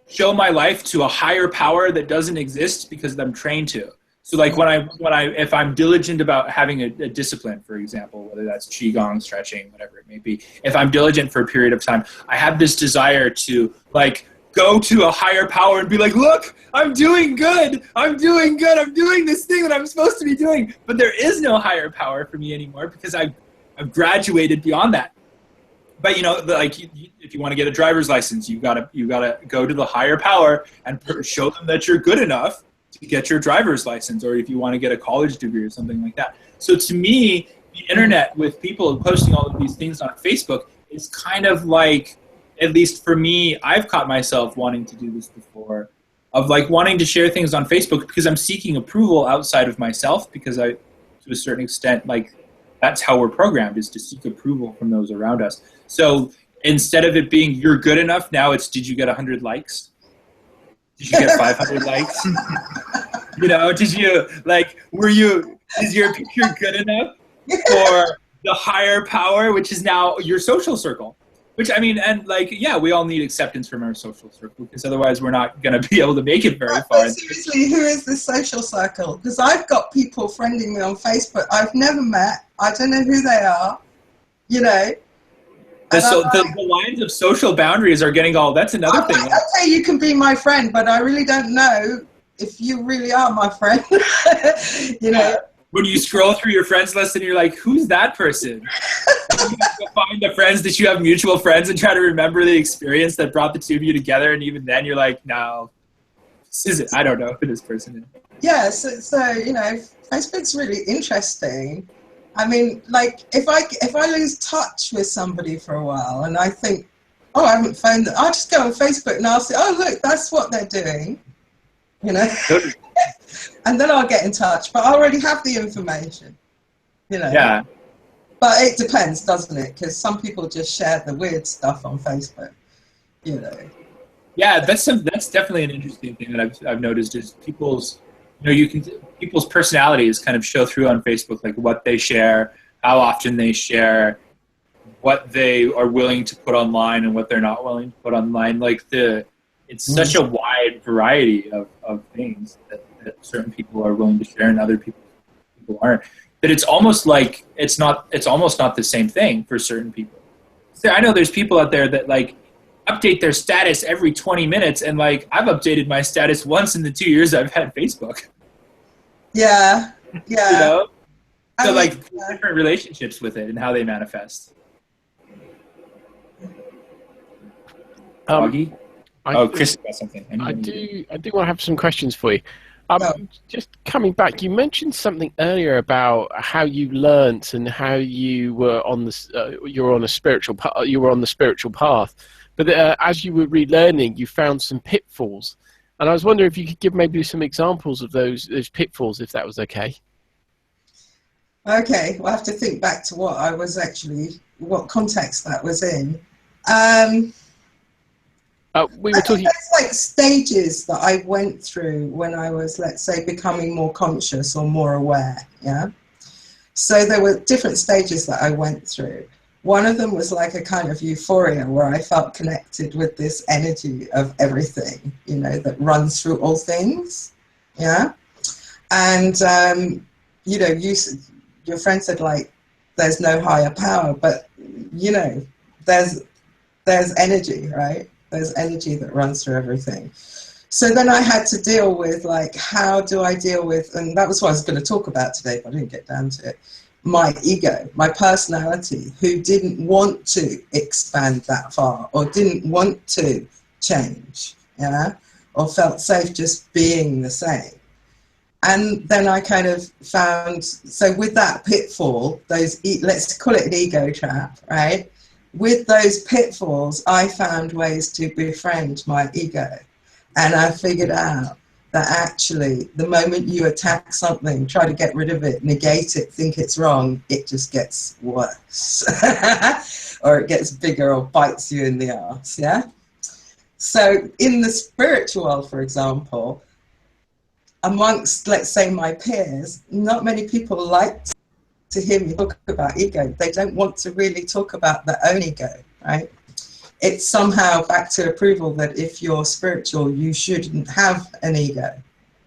[SPEAKER 4] show my life to a higher power that doesn't exist because I'm trained to. So, like, if I'm diligent about having a discipline, for example, whether that's qigong, stretching, whatever it may be, if I'm diligent for a period of time, I have this desire to, like, go to a higher power and be like, look, I'm doing good. I'm doing good. I'm doing this thing that I'm supposed to be doing. But there is no higher power for me anymore because I've graduated beyond that. But, you know, like, if you want to get a driver's license, you gotta go to the higher power and show them that you're good enough to get your driver's license, or if you want to get a college degree or something like that. So to me, the internet, with people posting all of these things on Facebook, is kind of like, at least for me, I've caught myself wanting to do this before, of, like, wanting to share things on Facebook because I'm seeking approval outside of myself, because to a certain extent, like, that's how we're programmed, is to seek approval from those around us. So instead of it being you're good enough, now it's did you get 100 likes? Did you get 500 likes? You know, is your picture good enough for the higher power, which is now your social circle? Which, I mean, and, like, yeah, we all need acceptance from our social circle, because otherwise we're not going to be able to make it very far.
[SPEAKER 3] Seriously, who is this social circle? Because I've got people friending me on Facebook I've never met. I don't know who they are, you know.
[SPEAKER 4] The lines of social boundaries are getting all, that's another thing.
[SPEAKER 3] Okay, you can be my friend, but I really don't know if you really are my friend, you know.
[SPEAKER 4] When you scroll through your friends list and you're like, who's that person? You go find the friends that you have mutual friends and try to remember the experience that brought the two of you together, and even then you're like, no, this isn't, I don't know who this person is.
[SPEAKER 3] Yeah, so you know, Facebook's really interesting. I mean, like, if I lose touch with somebody for a while and I think, oh, I haven't phoned them, I'll just go on Facebook and I'll say, oh, look, that's what they're doing, you know. And then I'll get in touch, but I already have the information, you know.
[SPEAKER 4] Yeah.
[SPEAKER 3] But it depends, doesn't it? Because some people just share the weird stuff on Facebook, you know.
[SPEAKER 4] Yeah, that's definitely an interesting thing that I've noticed, is people's, you know, people's personalities kind of show through on Facebook, like what they share, how often they share, what they are willing to put online and what they're not willing to put online. Like, it's such a wide variety of things that certain people are willing to share and other people aren't. That it's almost like it's almost not the same thing for certain people. So I know there's people out there that, like, update their status every 20 minutes, and, like, I've updated my status once in the 2 years I've had Facebook.
[SPEAKER 3] Yeah.
[SPEAKER 4] You know? So, like, different relationships with it and how they manifest. Augie? Chris got something.
[SPEAKER 2] I do want to have some questions for you. Just coming back, you mentioned something earlier about how you learnt and how you were on the spiritual path. But as you were relearning, you found some pitfalls, and I was wondering if you could give maybe some examples of those pitfalls, if that was okay.
[SPEAKER 3] Okay, we'll have to think back to what context that was in.
[SPEAKER 2] We were talking.
[SPEAKER 3] There's, like, stages that I went through when I was, let's say, becoming more conscious or more aware. Yeah. So there were different stages that I went through. One of them was like a kind of euphoria where I felt connected with this energy of everything, you know, that runs through all things. Yeah. And, you know, your friend said, like, there's no higher power, but, you know, there's energy, right? There's energy that runs through everything. So then I had to deal with, like, how do I deal with, and that was what I was going to talk about today, but I didn't get down to it, my ego, my personality, who didn't want to expand that far or didn't want to change, yeah, or felt safe just being the same. And then I kind of found, so with that pitfall, let's call it an ego trap, right? With those pitfalls, I found ways to befriend my ego. And I figured out, that actually the moment you attack something, try to get rid of it, negate it, think it's wrong, it just gets worse. Or it gets bigger or bites you in the arse, yeah? So in the spiritual world, for example, amongst, let's say, my peers, not many people like to hear me talk about ego. They don't want to really talk about their own ego, right? It's somehow back to approval that if you're spiritual, you shouldn't have an ego,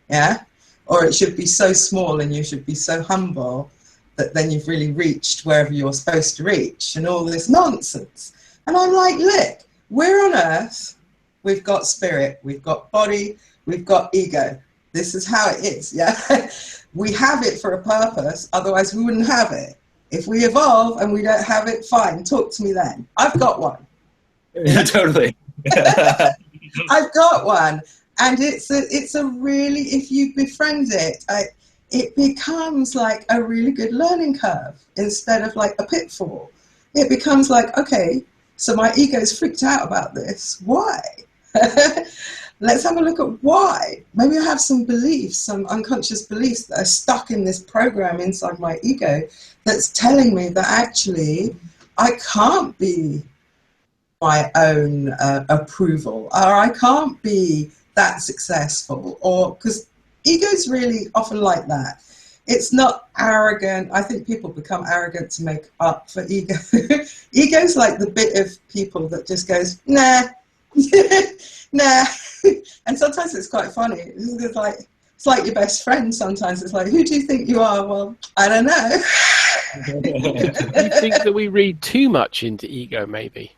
[SPEAKER 3] yeah? Or it should be so small and you should be so humble that then you've really reached wherever you're supposed to reach, and all this nonsense. And I'm like, look, we're on earth, we've got spirit, we've got body, we've got ego. This is how it is, yeah? We have it for a purpose, otherwise we wouldn't have it. If we evolve and we don't have it, fine, talk to me then. I've got one.
[SPEAKER 4] Yeah, totally.
[SPEAKER 3] I've got one. And it's a really, if you befriend it, it becomes like a really good learning curve instead of like a pitfall. It becomes like, okay, so my ego's freaked out about this. Why? Let's have a look at why. Maybe I have some beliefs, some unconscious beliefs that are stuck in this program inside my ego that's telling me that actually I can't be my own approval, or I can't be that successful, or because ego's really often like that. It's not arrogant. I think people become arrogant to make up for ego. Ego's like the bit of people that just goes, nah, nah. And sometimes it's quite funny. It's like your best friend sometimes. It's like, who do you think you are? Well, I don't know.
[SPEAKER 2] Do you think that we read too much into ego, maybe?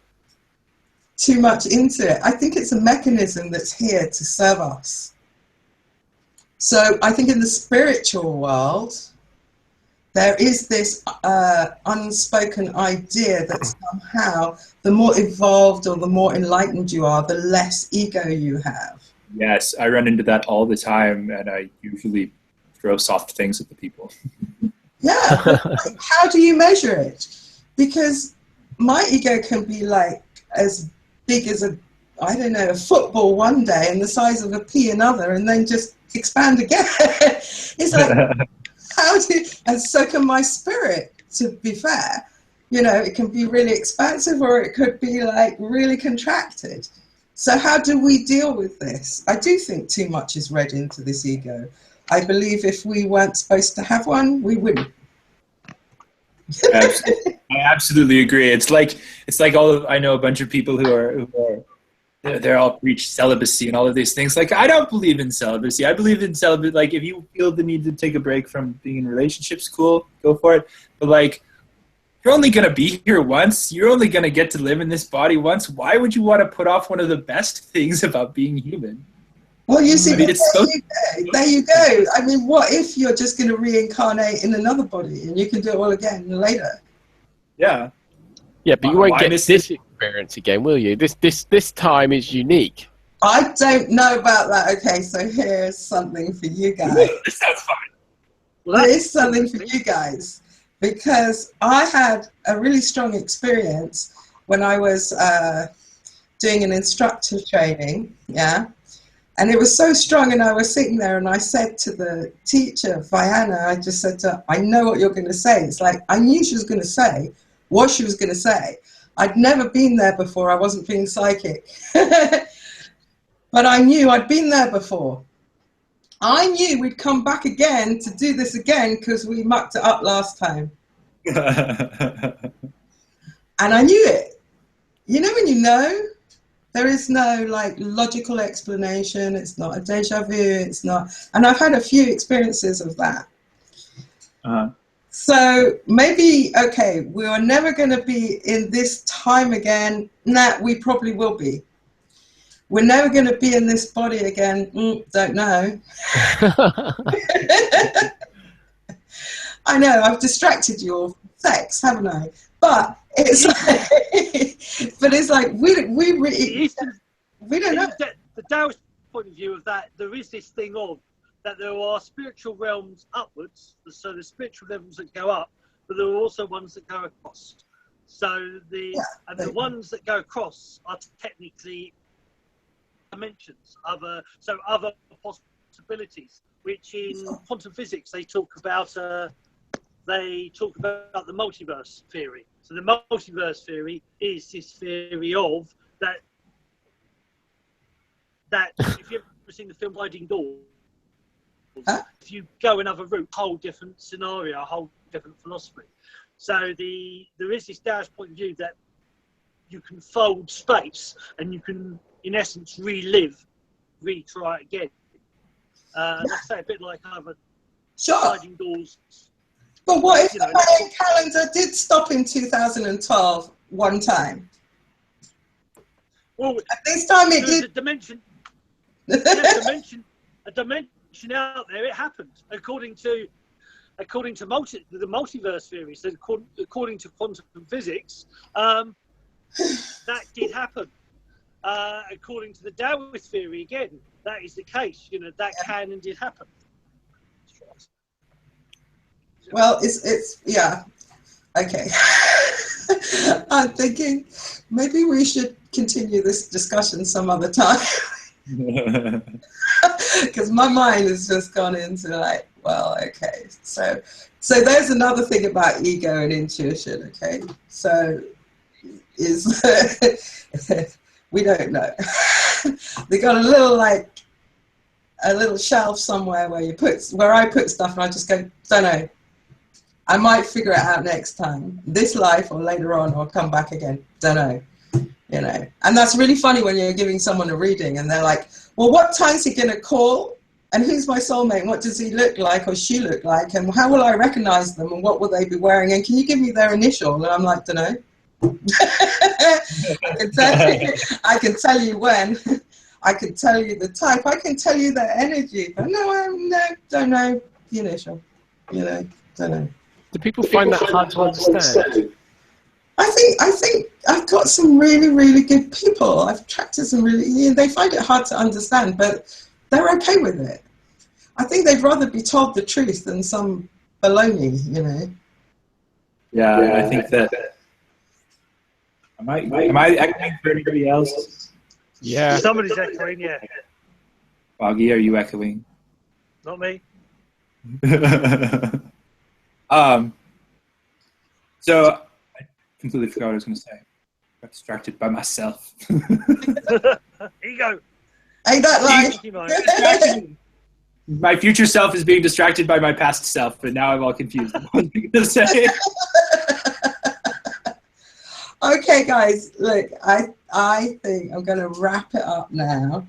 [SPEAKER 3] Too much into it. I think it's a mechanism that's here to serve us. So I think in the spiritual world, there is this unspoken idea that somehow the more evolved or the more enlightened you are, the less ego you have.
[SPEAKER 4] Yes, I run into that all the time, and I usually throw soft things at the people.
[SPEAKER 3] Yeah, but how do you measure it? Because my ego can be like as big as a football one day and the size of a pea another, and then just expand again. It's like, and so can my spirit, to be fair. You know, it can be really expansive or it could be like really contracted. So how do we deal with this? I do think too much is read into this ego. I believe if we weren't supposed to have one, we wouldn't.
[SPEAKER 4] I absolutely agree. It's like I know a bunch of people who are they're all preach celibacy and all of these things. Like, I don't believe in celibacy. I believe in celibacy. Like, if you feel the need to take a break from being in relationships, cool, go for it. But like, you're only going to be here once. You're only going to get to live in this body once. Why would you want to put off one of the best things about being human?
[SPEAKER 3] Well, you see, there you go. I mean, what if you're just going to reincarnate in another body and you can do it all again later?
[SPEAKER 4] Yeah.
[SPEAKER 2] Yeah, but you won't get this experience again, will you? This time is unique.
[SPEAKER 3] I don't know about that. Okay, so here's something for you guys.
[SPEAKER 4] This sounds fun.
[SPEAKER 3] Well, there is something for you guys, because I had a really strong experience when I was doing an instructor training, yeah? And it was so strong, and I was sitting there and I said to the teacher, Vianna, I just said to her, I know what you're going to say. It's like, I knew she was going to say what she was going to say. I'd never been there before. I wasn't being psychic. But I knew I'd been there before. I knew we'd come back again to do this again because we mucked it up last time. And I knew it. You know when you know? There is no like logical explanation. It's not a deja vu. It's not. And I've had a few experiences of that. So maybe, okay, we are never going to be in this time again. Nah, we probably will be. We're never going to be in this body again. Don't know. I know, I've distracted you all from sex, haven't I? But it's like, but it's like we don't know.
[SPEAKER 1] The Taoist point of view of that, there is this thing of that there are spiritual realms upwards, so the spiritual levels that go up, but there are also ones that go across. So the ones that go across are technically dimensions, other possible possibilities, which in quantum physics they talk about the multiverse theory. So the multiverse theory is this theory of that if you've ever seen the film Sliding Doors, if you go another route, whole different scenario, a whole different philosophy. So there is this Taoist point of view that you can fold space and you can, in essence, retry it again. Let's say a bit like other Sliding Doors.
[SPEAKER 3] But what if the Mayan calendar did stop in 2012 one time?
[SPEAKER 1] Well,
[SPEAKER 3] at this time it did.
[SPEAKER 1] A dimension out there. It happened according to the multiverse theory. So according to quantum physics, that did happen. According to the Taoist theory, again, that is the case. That can and did happen.
[SPEAKER 3] Well, it's yeah. Okay. I'm thinking maybe we should continue this discussion some other time. Because my mind has just gone into like, well, okay. So there's another thing about ego and intuition, okay? So we don't know. They got a little shelf somewhere where I put stuff and I just go, don't know. I might figure it out next time, this life or later on, or come back again. Don't know, And that's really funny when you're giving someone a reading and they're like, well, what time's he going to call? And who's my soulmate? What does he look like or she look like? And how will I recognize them? And what will they be wearing? And can you give me their initial? And I'm like, don't know. I can tell you when. I can tell you the type. I can tell you their energy. But don't know the initial. Don't know.
[SPEAKER 2] Do people find that hard to understand?
[SPEAKER 3] I think I've got some really, really good people. I've attracted some really, they find it hard to understand, but they're okay with it. I think they'd rather be told the truth than some baloney,
[SPEAKER 4] Yeah, I think that. Am I echoing for anybody else?
[SPEAKER 2] Yeah.
[SPEAKER 1] Somebody's echoing, yeah.
[SPEAKER 4] Boggy, are you echoing?
[SPEAKER 1] Not me.
[SPEAKER 4] So I completely forgot what I was going to say. I got distracted by myself.
[SPEAKER 1] Ego.
[SPEAKER 3] Ain't that like?
[SPEAKER 4] My future self is being distracted by my past self, but now I'm all confused. What was I going to say?
[SPEAKER 3] Okay, guys, look, I think I'm going to wrap it up now.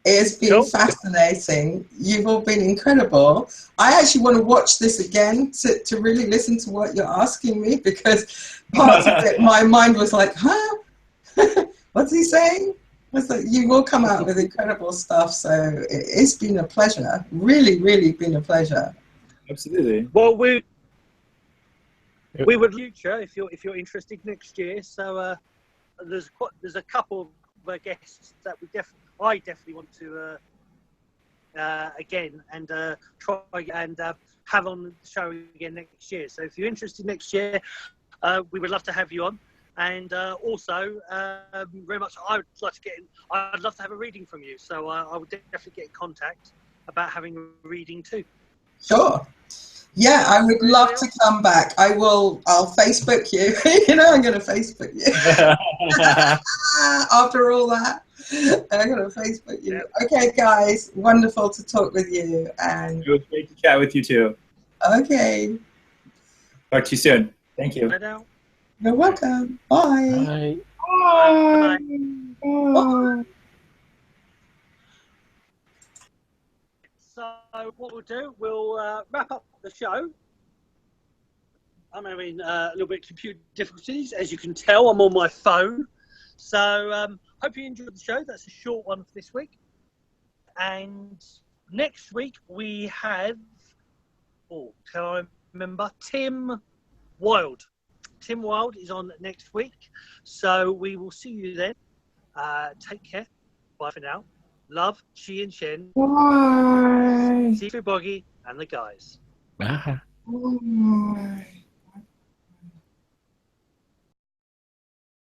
[SPEAKER 3] It's been fascinating. You've all been incredible. I actually want to watch this again to really listen to what you're asking me, because parts of it, my mind was like, huh? What's he saying? You will come out with incredible stuff. So it's been a pleasure. Really, really been a pleasure.
[SPEAKER 4] Absolutely.
[SPEAKER 1] Well, we would future if you're interested next year. So there's a couple of guests that I definitely want to again and try and have on the show again next year. So if you're interested next year, we would love to have you on. And also, very much, I'd love to have a reading from you. So I would definitely get in contact about having a reading too.
[SPEAKER 3] Sure. Yeah, I would love to come back. I'll Facebook you. I'm going to Facebook you. After all that, I'm going to Facebook you. Yep. Okay, guys, wonderful to talk with you. And
[SPEAKER 4] it was great to chat with you too.
[SPEAKER 3] Okay.
[SPEAKER 4] Talk to you soon. Thank you.
[SPEAKER 1] Bye now.
[SPEAKER 3] You're welcome. Bye.
[SPEAKER 2] Bye.
[SPEAKER 3] Bye.
[SPEAKER 1] Bye. So what we'll do, we'll wrap up the show. I'm having a little bit of computer difficulties. As you can tell, I'm on my phone. So hope you enjoyed the show. That's a short one for this week. And next week we have, can I remember? Tim Wilde. Tim Wilde is on next week. So we will see you then. Take care. Bye for now. Love, Chi and Shen.
[SPEAKER 3] Bye.
[SPEAKER 1] See you, Boggy, and the guys.
[SPEAKER 2] Bye.
[SPEAKER 3] Bye.